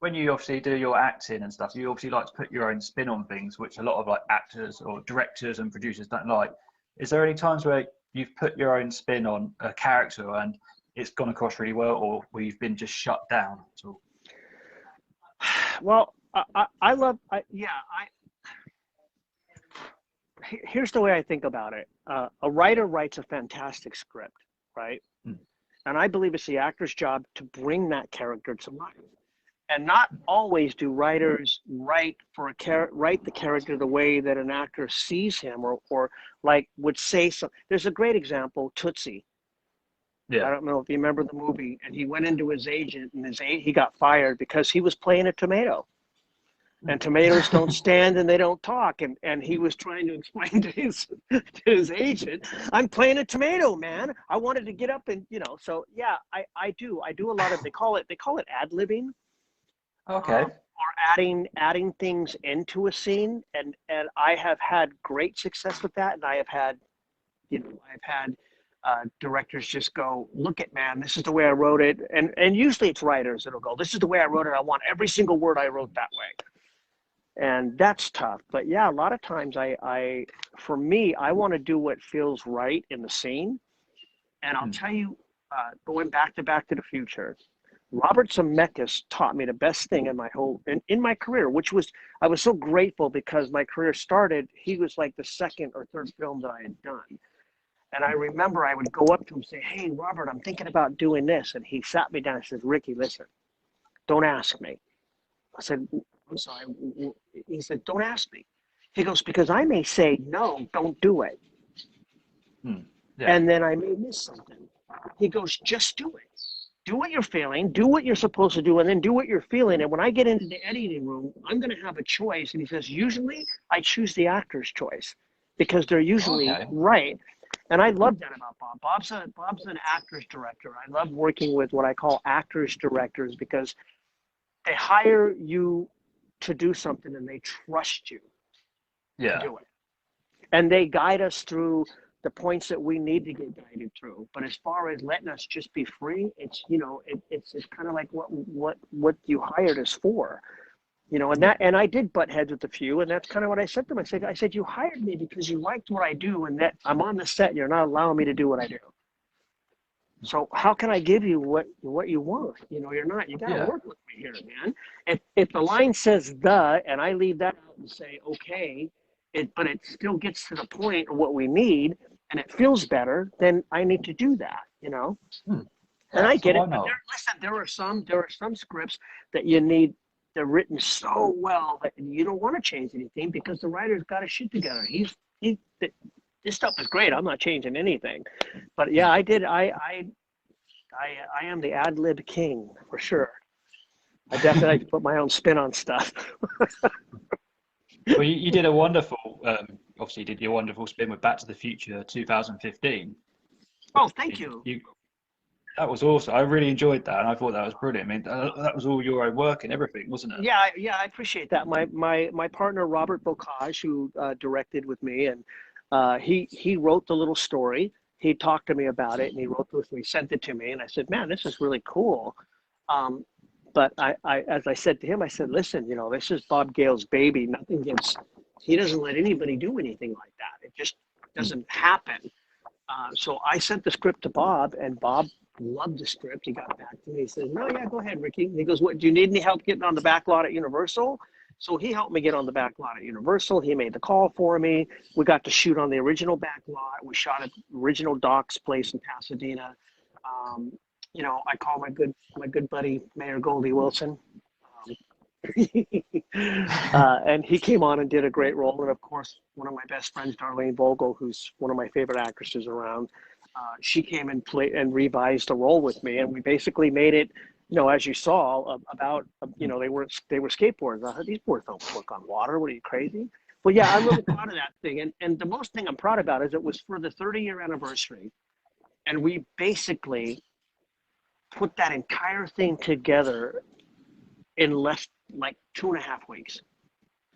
when you obviously do your acting and stuff, you obviously like to put your own spin on things, which a lot of like actors or directors and producers don't like. Is there any times where you've put your own spin on a character and it's gone across really well, or where you've been just shut down at all? Well, here's the way I think about it. A writer writes a fantastic script, right? And I believe it's the actor's job to bring that character to life. And not always do writers write the character the way that an actor sees him, or like would say something. There's a great example, Tootsie. Yeah. I don't know if you remember the movie, and he went into his agent, and he got fired because he was playing a tomato. And tomatoes don't stand and they don't talk. And he was trying to explain to his agent, I'm playing a tomato, man. I wanted to get up and, so yeah, I do a lot of, they call it ad-libbing. Okay. Or adding things into a scene, and I have had great success with that, and I have had, I've had directors just go, look at, man, this is the way I wrote it, and usually it's writers that'll go, this is the way I wrote it, I want every single word I wrote that way, and that's tough. But yeah, a lot of times for me, I want to do what feels right in the scene, and I'll tell you, going back to the Future, Robert Zemeckis taught me the best thing in my career, which was, I was so grateful because my career started, he was like the second or third film that I had done. And I remember I would go up to him and say, hey, Robert, I'm thinking about doing this. And he sat me down and says, Ricky, listen, don't ask me. I said, I'm sorry. He said, don't ask me. He goes, because I may say, no, don't do it. Yeah. And then I may miss something. He goes, just do it. Do what you're feeling, do what you're supposed to do, and then do what you're feeling. And when I get into the editing room, I'm going to have a choice. And he says, usually I choose the actor's choice because they're usually right. And I love that about Bob. Bob's an actor's director. I love working with what I call actors directors because they hire you to do something and they trust you to do it. And they guide us through the points that we need to get guided through. But as far as letting us just be free, it's, it's kind of like what you hired us for, and I did butt heads with a few, and that's kind of what I said to them. I said, you hired me because you liked what I do, and that I'm on the set and you're not allowing me to do what I do. So how can I give you what you want? You're not, you got to work with me here, man. If the line says the, and I leave that out and say, okay, but it still gets to the point of what we need, and it feels better, then I need to do that, And I get it. But there are some scripts that you need. They're written so well that you don't want to change anything because the writer's got his shit together. This stuff is great. I'm not changing anything. But yeah, I did. I am the ad lib king for sure. I definitely like to put my own spin on stuff. Well, you did a wonderful, obviously you did your wonderful spin with Back to the Future 2015. Oh, thank you. That was awesome. I really enjoyed that, and I thought that was brilliant. I mean, that was all your own work and everything, wasn't it? Yeah, I appreciate that. My partner, Robert Bocage, who directed with me, and he wrote the little story. He talked to me about it, and he wrote this, and he sent it to me, and I said, man, this is really cool. But as I said to him, I said, listen, this is Bob Gale's baby. He doesn't let anybody do anything like that. It just doesn't happen. So I sent the script to Bob, and Bob loved the script. He got back to me. He said, no, yeah, go ahead, Ricky. And he goes, what, do you need any help getting on the back lot at Universal? So he helped me get on the back lot at Universal. He made the call for me. We got to shoot on the original back lot. We shot at the original Doc's place in Pasadena. I call my good buddy, Mayor Goldie Wilson. And he came on and did a great role. And of course, one of my best friends, Darlene Vogel, who's one of my favorite actresses around, she came and played and revised the role with me. And we basically made it, as you saw, about, they were skateboarders. I thought, these boys don't work on water. What are you, crazy? Well, yeah, I'm really proud of that thing. And the most thing I'm proud about is it was for the 30-year anniversary. And we basically put that entire thing together in less like 2.5 weeks.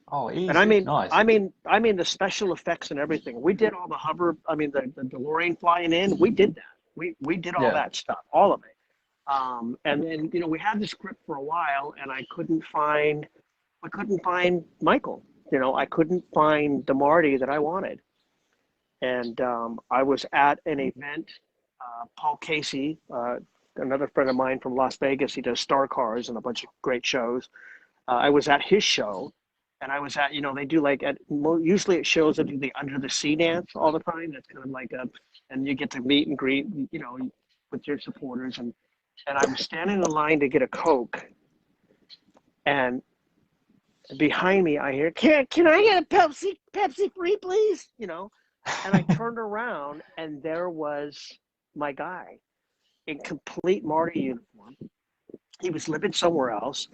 Oh, easy. And I mean, nice. I mean the special effects and everything. We did all the hover. I mean, the DeLorean flying in. We did that. We did all that stuff, all of it. And then we had the script for a while, and I couldn't find Michael. I couldn't find the Marty that I wanted. And I was at an event. Paul Casey, another friend of mine from Las Vegas, he does Star Cars and a bunch of great shows. I was at his show, and I was at, they do usually it shows that do the under the sea dance all the time. That's kind of like and you get to meet and greet, with your supporters. And I was standing in line to get a Coke, and behind me I hear, can I get a Pepsi free, please? And I turned around, and there was my guy in complete Marty uniform. He was living somewhere else.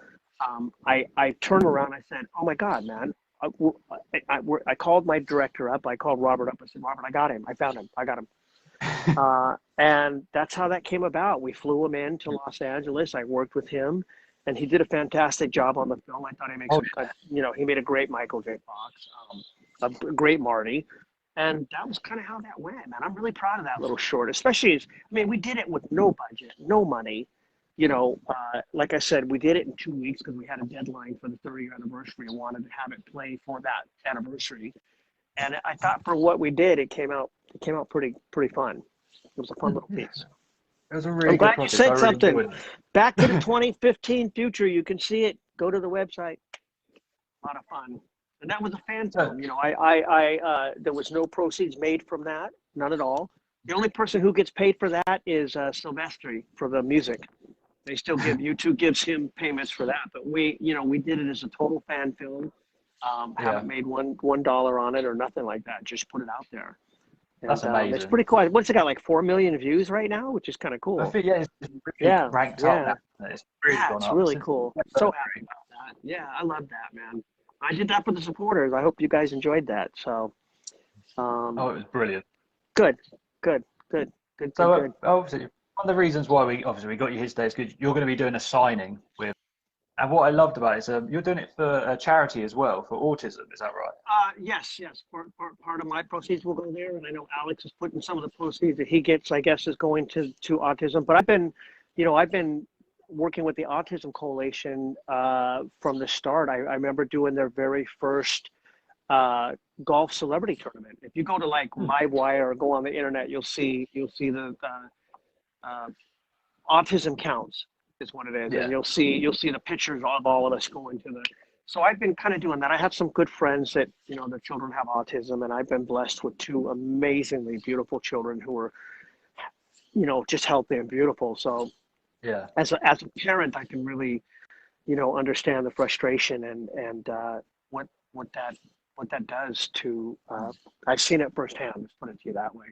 I turned around. I said, "Oh my God, man!" I called my director up. I called Robert up. I said, "Robert, I got him. I found him. I got him." And that's how that came about. We flew him in to Los Angeles. I worked with him, and he did a fantastic job on the film. I thought he makes, he made a great Michael J. Fox, a great Marty, and that was kind of how that went, man. I'm really proud of that little short, especially we did it with no budget, no money. Like I said, we did it in 2 weeks because we had a deadline for the 30th anniversary and wanted to have it play for that anniversary. And I thought for what we did, it came out pretty fun. It was a fun little piece. It was a really I'm good glad project. you said really something. Back to the 2015 future. You can see it. Go to the website. A lot of fun. And that was a fan film. There was no proceeds made from that. None at all. The only person who gets paid for that is Silvestri for the music. They still give YouTube gives him payments for that. But we did it as a total fan film. Haven't made $1 on it or nothing like that. Just put it out there. And, that's amazing. It's pretty cool. What's it got, like 4 million views right now, which is kind of cool. I think, it's really ranked up now. It's really cool. So happy about that. Yeah, I love that, man. I did that for the supporters. I hope you guys enjoyed that. So, it was brilliant. Good. So obviously, one of the reasons why we got you here today is because you're going to be doing a signing with. And what I loved about it is you're doing it for a charity as well, for autism. Is that right? Yes. Part of my proceeds will go there, and I know Alex is putting some of the proceeds that he gets, I guess, is going to autism. But I've been working with the Autism Coalition from the start. I remember doing their very first golf celebrity tournament. If you go to like LiveWire or go on the internet, you'll see the Autism Counts is what it is. And you'll see the pictures of all of us going to the. So I've been kind of doing that. I have some good friends that their children have autism, and I've been blessed with 2 amazingly beautiful children who are just healthy and beautiful. So as a parent, I can really understand the frustration and what that does to I've seen it firsthand. Let's put it to you that way.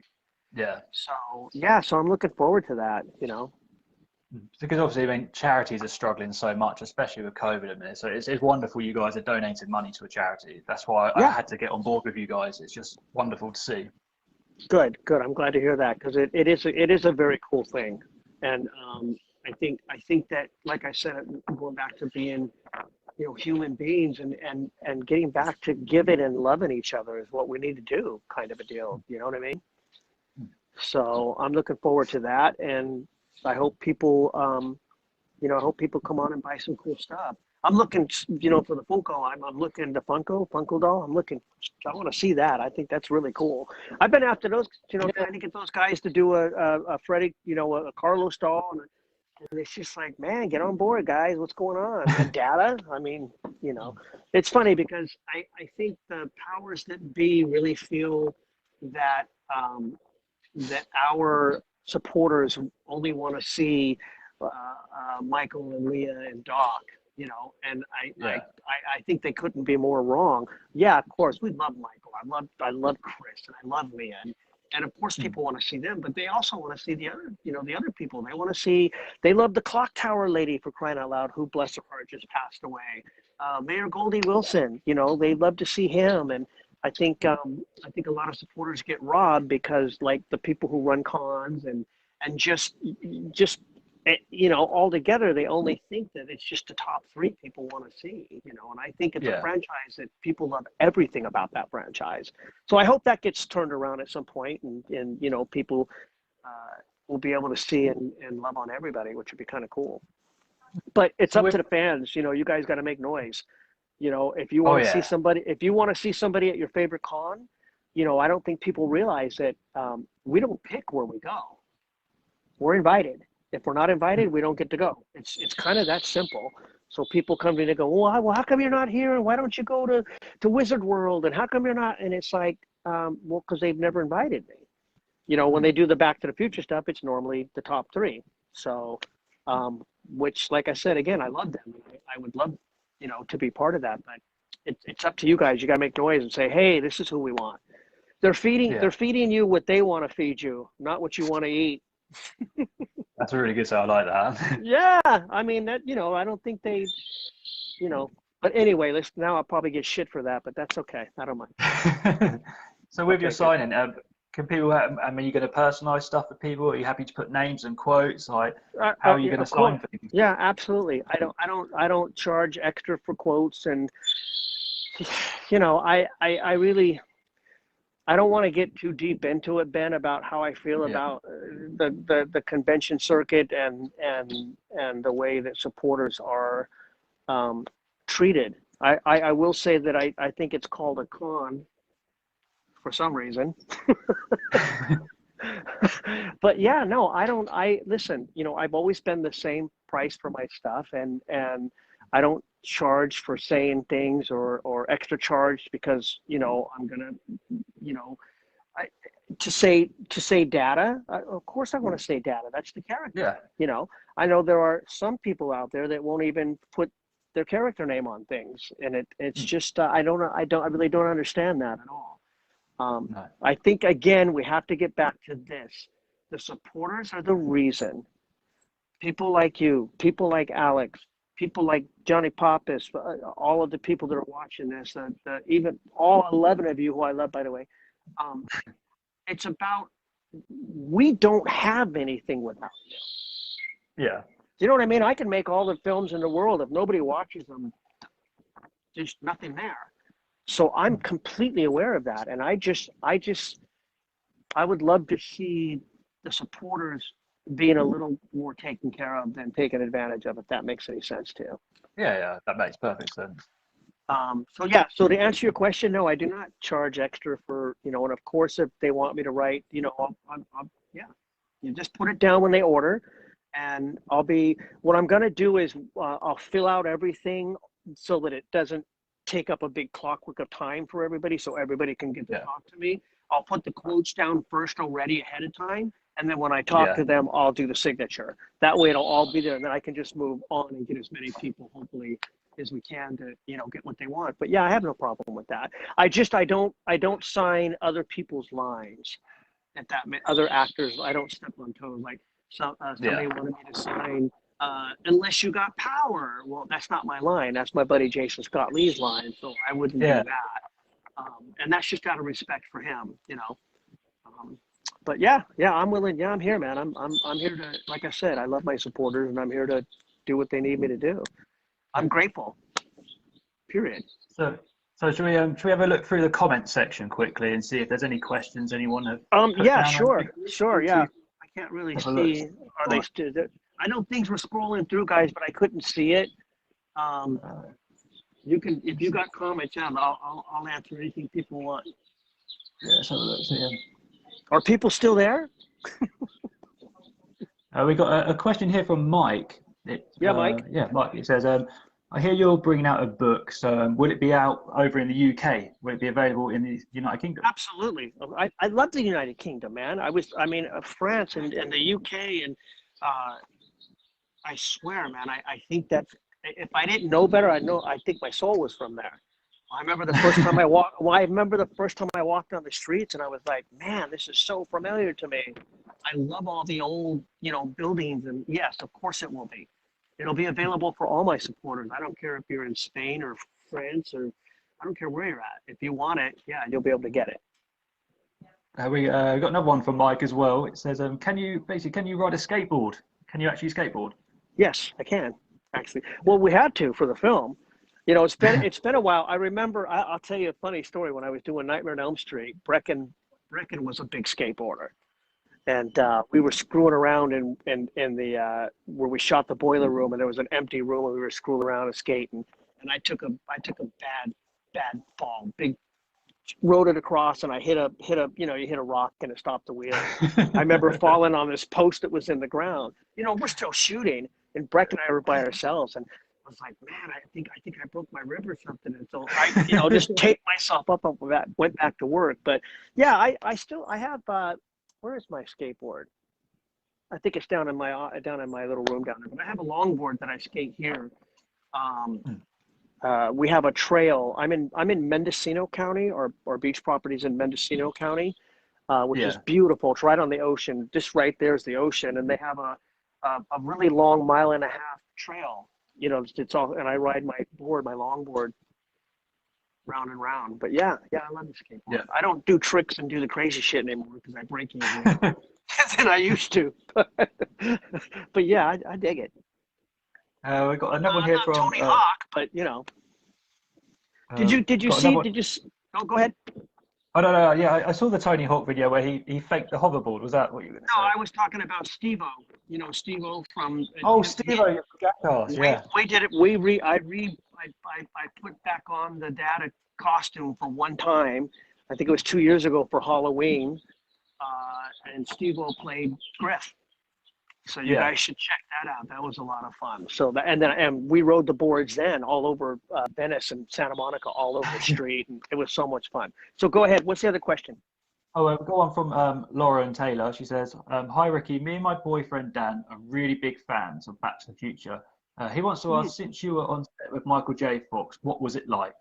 So I'm looking forward to that. Because obviously, charities are struggling so much, especially with COVID at the minute. So it's wonderful you guys are donating money to a charity. That's why I had to get on board with you guys. It's just wonderful to see. Good. I'm glad to hear that, because it is a very cool thing. And I think that, like I said, going back to being human beings and getting back to giving and loving each other is what we need to do, kind of a deal. You know what I mean? So I'm looking forward to that, and I hope people, come on and buy some cool stuff. I'm looking, for the Funko. I'm looking the Funko doll. I want to see that. I think that's really cool. I've been after those, trying to get those guys to do a Freddy, a Carlos doll, and it's just like, man, get on board, guys. What's going on? And data. It's funny because I think the powers that be really feel that that our supporters only want to see Michael and Leah and Doc, and I think they couldn't be more wrong. Yeah, of course, we love Michael. I love Chris, and I love Leah, and of course people want to see them, but they also want to see the other people. They love the clock tower lady, for crying out loud, who, bless her heart, just passed away. Mayor Goldie Wilson, they love to see him, and I think a lot of supporters get robbed because, like, the people who run cons and just all together, they only think that it's just the top 3 people want to see, and I think it's a franchise that people love everything about that franchise. So I hope that gets turned around at some point, and people will be able to see and love on everybody, which would be kind of cool. But it's up to the fans. You guys got to make noise. If you want to see somebody at your favorite con, I don't think people realize that we don't pick where we go. We're invited. If we're not invited, we don't get to go. It's kind of that simple. So people come to me and go, well, how come you're not here? And why don't you go to Wizard World? And how come you're not? And it's like, because they've never invited me. When they do the Back to the Future stuff, it's normally the top 3. So, which, like I said, again, I love them. I would love to be part of that, but it's up to you guys. You got to make noise and say, hey, this is who we want. They're feeding you what they want to feed you, not what you want to eat. That's a really good sound. I like that. Yeah, I mean that. I don't think they, But anyway, now I'll probably get shit for that, but that's okay. I don't mind. So with your signing, can people? I mean, are you going to personalize stuff for people? Are you happy to put names and quotes? Like, how are you going to Of sign course. for things? Yeah, absolutely. I don't charge extra for quotes, and I really, I don't want to get too deep into it, Ben, about how I feel Yeah, about the convention circuit and the way that supporters are treated. I will say that I think it's called a con for some reason. But yeah, no, I don't. I listen. I've always been the same price for my stuff, and I don't charge for saying things or extra charge because I'm gonna you know I, to say data. Of course, I want to say data. That's the character. yeah, I know there are some people out there that won't even put their character name on things, and it's mm, just I really don't understand that at all. no, I think again we have to get back to this. The supporters are the reason. People like you, people like Alex, people like Johnny Pappas, all of the people that are watching this, even all 11 of you who I love, by the way. Um, it's about we don't have anything without you. yeah, You know what I mean? I can make all the films in the world. If nobody watches them, there's nothing there. So I'm mm, completely aware of that. And I would love to see the supporters being a little more taken care of than taken advantage of, if that makes any sense to you. yeah, yeah. That makes perfect sense. So yeah, so to answer your question, no, I do not charge extra for, and of course, if they want me to write, yeah, you just put it down when they order, and what I'm going to do is I'll fill out everything so that it doesn't take up a big clockwork of time for everybody, so everybody can get to Yeah, talk to me. I'll put the quotes down first already ahead of time, and then when I talk yeah. to them, I'll do the signature. That way it'll all be there, and then I can just move on and get as many people, hopefully, as we can to get what they want. But yeah, I have no problem with that. I don't sign other people's lines. If that other actors, I don't step on toes. Like Yeah. somebody wanted me to sign unless you got power. Well, that's not my line. That's my buddy Jason Scott Lee's line. So I wouldn't do Yeah. that. And that's just out of respect for him. But yeah, I'm willing. Yeah, I'm here, man. I'm here to, like I said, I love my supporters, and I'm here to do what they need me to do. I'm grateful. Period. So, should we have a look through the comment section quickly and see if there's any questions anyone have put Yeah, down or sure, anything? sure. Should Yeah, we I can't really have a look? see. Are All they right. still? I know things were scrolling through, guys, but I couldn't see it. Um, Uh, you can, if you got comments, yeah, I'll answer anything people want. yeah, let's have a look. So, yeah. Are people still there? We got a question here from Mike. Yeah, Mike. Yeah, Mike. It says, I hear you're bringing out a book. So, will it be out over in the UK? Will it be available in the United Kingdom? Absolutely. I love the United Kingdom, man. France and the UK, and I swear, man, I think that's, if I didn't know better, I think my soul was from there. I remember the first time I walked. Well, I remember the first time I walked on the streets, and I was like, "Man, this is so familiar to me." I love all the old, buildings, and yes, of course it will be. It'll be available for all my supporters. I don't care if you're in Spain or France, or I don't care where you're at. If you want it, yeah, you'll be able to get it. We got another one from Mike as well. It says, can you ride a skateboard? Can you actually skateboard? Yes, I can actually. Well, we had to for the film. It's been a while. I remember. I'll tell you a funny story. When I was doing Nightmare on Elm Street, Brecken was a big skateboarder, and we were screwing around in the where we shot the boiler room, and there was an empty room, and we were screwing around and skating. And I took a bad fall, big, rode it across, and I hit a you hit a rock and it stopped the wheel. I remember falling on this post that was in the ground. We're still shooting, and Breck and I were by ourselves, and I was like, man, I think I broke my rib or something. And so I just taped myself up and went back to work. But yeah, I have. Where is my skateboard? I think it's down in my little room down there. But I have a longboard that I skate here. Um, we have a trail. I'm in Mendocino County. Our beach properties in Mendocino County, which is Yeah. beautiful. It's right on the ocean. Just right there's the ocean, and they have a really long 1.5 mile trail. It's all, and I ride my longboard round and round. But yeah, I love the skateboard. Yeah. I don't do tricks and do the crazy shit anymore because I break easier than I used to. But yeah, I dig it. We've got another one I'm here not from. Tony Hawk, but did you got see? another one. Oh, go ahead. Oh no, yeah, I saw the Tony Hawk video where he faked the hoverboard. Was that what you were going to No, say? I was talking about Steve-O. Steve-O from. Oh, Steve-O, your Jackass, yeah. We did it. I put back on the data costume for one time. I think it was 2 years ago for Halloween, and Steve-O played Griff. So you guys should check that out. That was a lot of fun. So and we rode the boards then all over Venice and Santa Monica, all over the street, and it was so much fun. So go ahead. What's the other question? Oh, we've got one from Lauren Taylor. She says, "Hi Ricky, me and my boyfriend Dan are really big fans of Back to the Future. He wants to ask, since you were on set with Michael J. Fox, what was it like?"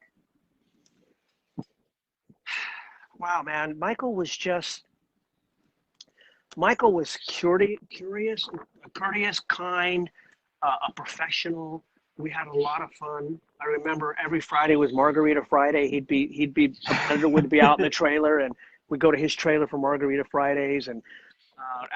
Wow, man, Michael was curious, courteous, kind, a professional. We had a lot of fun. I remember every Friday was Margarita Friday. A predator would be out in the trailer, and we'd go to his trailer for Margarita Fridays, and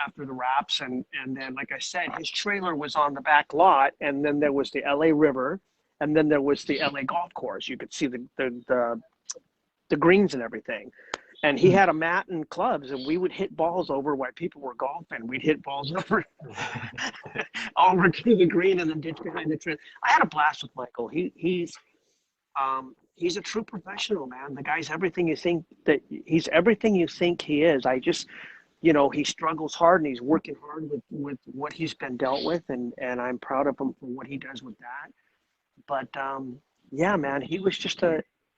after the wraps, and then, like I said, his trailer was on the back lot, and then there was the LA River, and then there was the LA golf course. You could see the greens and everything. And he had a mat and clubs, and we would hit balls over while people were golfing. We'd hit balls over to the green and then ditch behind the tree. I had a blast with Michael. He's a true professional, man. The guy's everything you think he is. He struggles hard and he's working hard with what he's been dealt with, and I'm proud of him for what he does with that. But yeah, man, he was just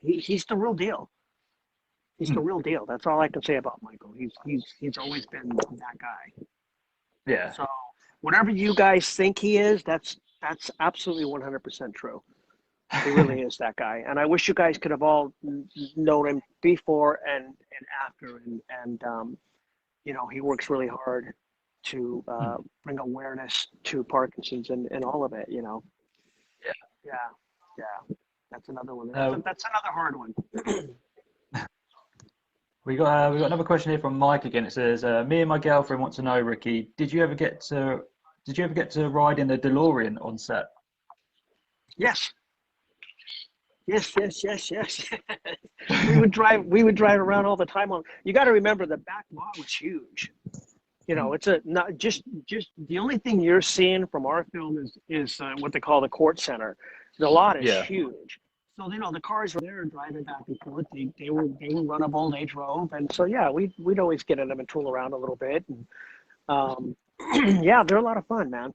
he's the real deal. He's the real deal. That's all I can say about Michael. He's always been that guy. Yeah. So whatever you guys think he is, that's absolutely 100% true. He really is that guy. And I wish you guys could have all known him before and after. And he works really hard to bring awareness to Parkinson's and all of it. Yeah. That's another one. That's another hard one. We got another question here from Mike again. It says, "Me and my girlfriend want to know, Ricky, did you ever get to ride in the DeLorean on set?" Yes. we would drive around all the time. You got to remember the back lot was huge. It's not just the only thing you're seeing from our film is what they call the court center. The lot is huge. So the cars were there driving back and forth. They were runnable. They drove, and so we'd always get in them and tool around a little bit. And they're a lot of fun, man.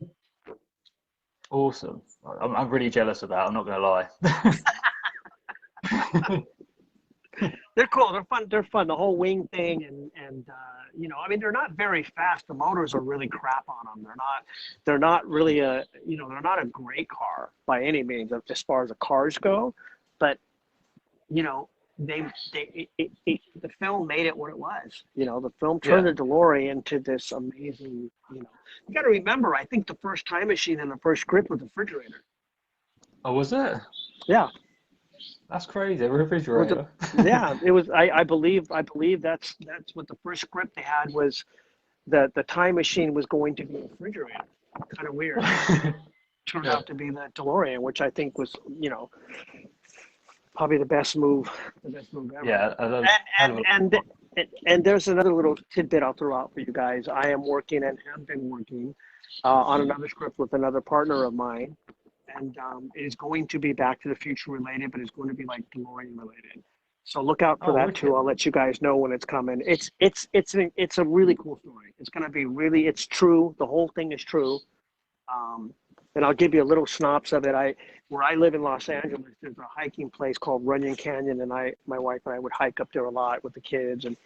Awesome. I'm really jealous of that. I'm not gonna lie. They're cool. They're fun. They're fun. The whole wing thing, and they're not very fast. The motors are really crap on them. They're not really they're not a great car by any means as far as the cars go, but the film made it what it was. The film turned the DeLorean into this amazing. You got to remember, I think the first time machine in the first script was a refrigerator. Oh, was it? Yeah. That's crazy. A refrigerator. It was. I believe that's what the first script they had was. The time machine was going to be a refrigerator. Kind of weird. Turned out to be the DeLorean, which I think was, probably the best move ever. Yeah. And there's another little tidbit I'll throw out for you guys. I am working and have been working on another script with another partner of mine. And it is going to be Back to the Future related, but it's going to be like DeLorean related. So look out for that too. I'll let you guys know when it's coming. It's a really cool story. It's going to be it's true. The whole thing is true. And I'll give you a little synopsis of it. Where I live in Los Angeles, there's a hiking place called Runyon Canyon, and my wife and I would hike up there a lot with the kids. And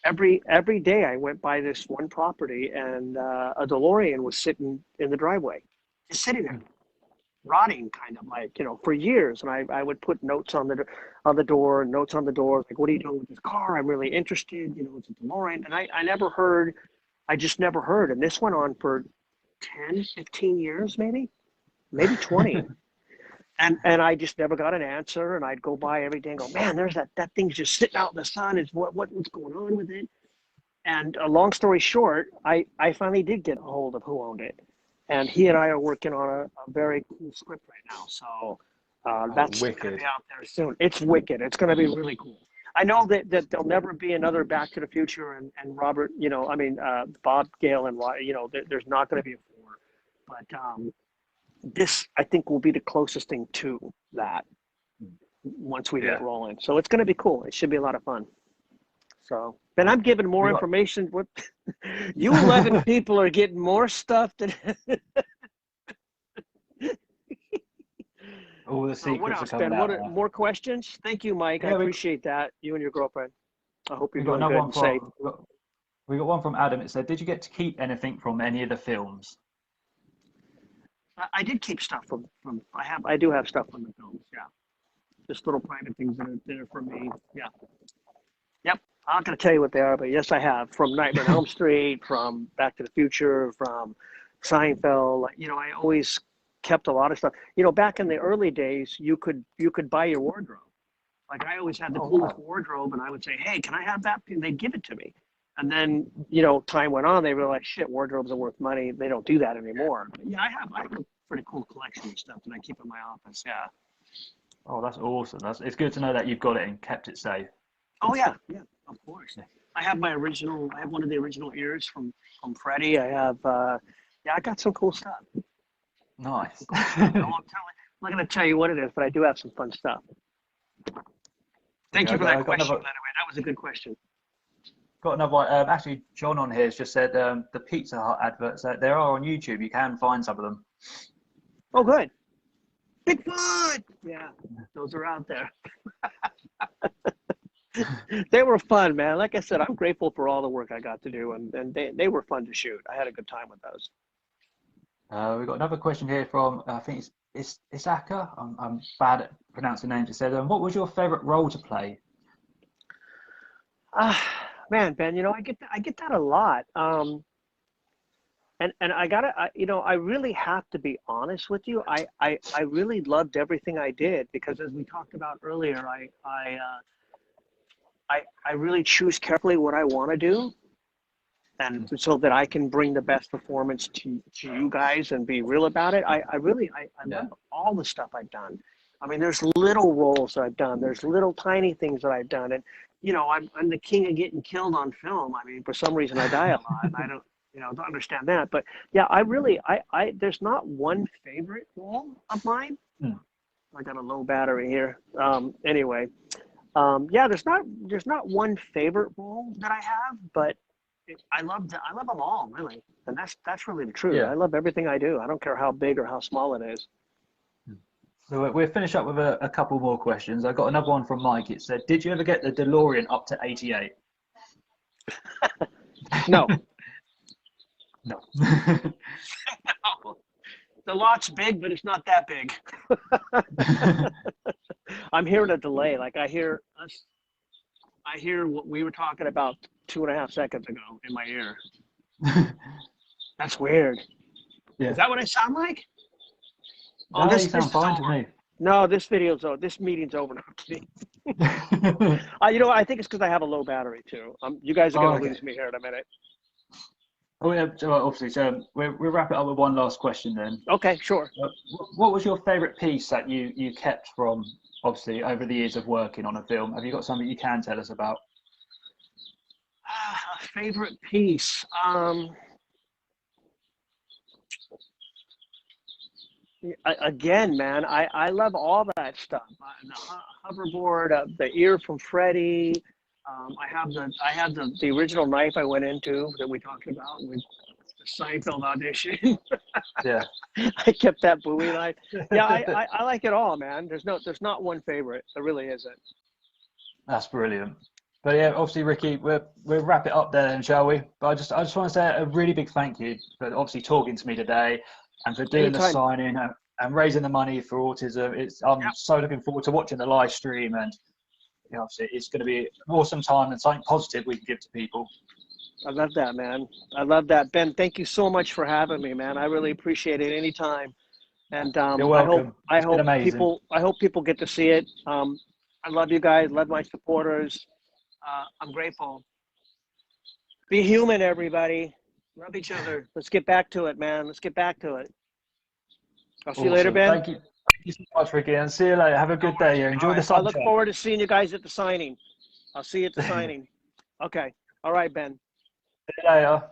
every day I went by this one property, and a DeLorean was sitting in the driveway, just sitting there, rotting, kind of like, for years. And I would put notes on the door, like, "What are you doing with this car? I'm really interested. It's a DeLorean." And I just never heard. And this went on for 10, 15 years, maybe 20. And I just never got an answer. And I'd go by every day and go, man, there's that thing's just sitting out in the sun. Is what's going on with it? And a long story short, I finally did get a hold of who owned it, and he and I are working on a very cool script right now. So that's going to be out there soon. It's wicked. It's going to be really cool. I know that there'll never be another Back to the Future and Robert, Bob Gale and, there's not going to be a 4. But this, I think, will be the closest thing to that once we get rolling. So it's going to be cool. It should be a lot of fun. So, and I'm giving more information. What you 11 people are getting more stuff than all the secrets what else, are coming Ben? out. More questions? Thank you, Mike. I appreciate that. You and your girlfriend. I hope you're doing good and safe. We got one from Adam. It said, "Did you get to keep anything from any of the films?" I did keep stuff from. I do have stuff from the films. Yeah, just little private things that are there for me. Yeah. Yep. I'm not going to tell you what they are, but yes, I have. From Nightmare on Elm Street, from Back to the Future, from Seinfeld. I always kept a lot of stuff. Back in the early days, you could buy your wardrobe. Like I always had the coolest wardrobe, and I would say, "Hey, can I have that?" And they'd give it to me. And then, time went on. They realized, shit, wardrobes are worth money. They don't do that anymore. But yeah, I have a pretty cool collection of stuff that I keep in my office. Yeah. Oh, that's awesome. It's good to know that you've got it and kept it safe. Oh yeah, of course. I have I have one of the original ears from Freddy. I have, I got some cool stuff. Nice. I'm not going to tell you what it is, but I do have some fun stuff. Thank you for that question, by the way. That was a good question. Got another one. Actually, John on here has just said the Pizza Hut adverts, there are on YouTube. You can find some of them. Oh, good. Bigfoot! Yeah, those are out there. They were fun, man. Like I said, I'm grateful for all the work I got to do, and they were fun to shoot. I had a good time with those. We've got another question here from, I think it's Isaka. I'm bad at pronouncing names. It said, what was your favorite role to play? Man, Ben, I get that a lot. And I really have to be honest with you. I really loved everything I did, because as we talked about earlier, I really choose carefully what I want to do, and so that I can bring the best performance to you guys and be real about it. I love all the stuff I've done. I mean, there's little roles that I've done. There's little tiny things that I've done, and I'm the king of getting killed on film. I mean, for some reason I die a lot, and I don't understand that. But yeah, I there's not one favorite role of mine. I got a low battery here. Anyway. There's not one favorite role that I have, but I love them all, really, and that's really the truth. I love everything I do. I don't care how big or how small it is. So we'll finish up with a couple more questions. I got another one from Mike. It said, "Did you ever get the DeLorean up to 88?" No. No. No. The lot's big, but it's not that big. I'm hearing a delay. Like I hear what we were talking about 2.5 seconds ago in my ear. That's weird. Yeah. Is that what I sound like? Oh, no, this sounds fine to me. No, this meeting's over now. I think it's because I have a low battery too. You guys are going to lose me here in a minute. Oh yeah, obviously. So we'll wrap it up with one last question then. Okay, sure. What was your favourite piece that you kept from, obviously, over the years of working on a film? Have you got something you can tell us about? A favorite piece. Again, man, I love all that stuff. The hoverboard, the ear from Freddy. I have the original knife I went into that we talked about with the Seinfeld audition. Yeah. I kept that Bowie knife. Yeah, I like it all, man. There's not one favorite. There really isn't. That's brilliant. But yeah, obviously, Ricky, we'll wrap it up there then, shall we? But I just want to say a really big thank you for obviously talking to me today and for doing the signing and raising the money for autism. I'm so looking forward to watching the live stream, and obviously it's going to be an awesome time and something positive we can give to people. I love that, man. I love that. Ben, thank you so much for having me, man. I really appreciate it anytime. And You're welcome. I It's been hope amazing. people get to see it. I love you guys, love my supporters. I'm grateful. Be human, everybody. Love each other. Let's get back to it, man. Let's get back to it. I'll see you later, Awesome. Ben. Thank you. Thank you so much, Ricky, and see you later. Have a No good day worries. here. All Enjoy the right. I look sunshine. forward to seeing you guys at the signing. I'll see you at the signing. Okay. All right, Ben. See you later.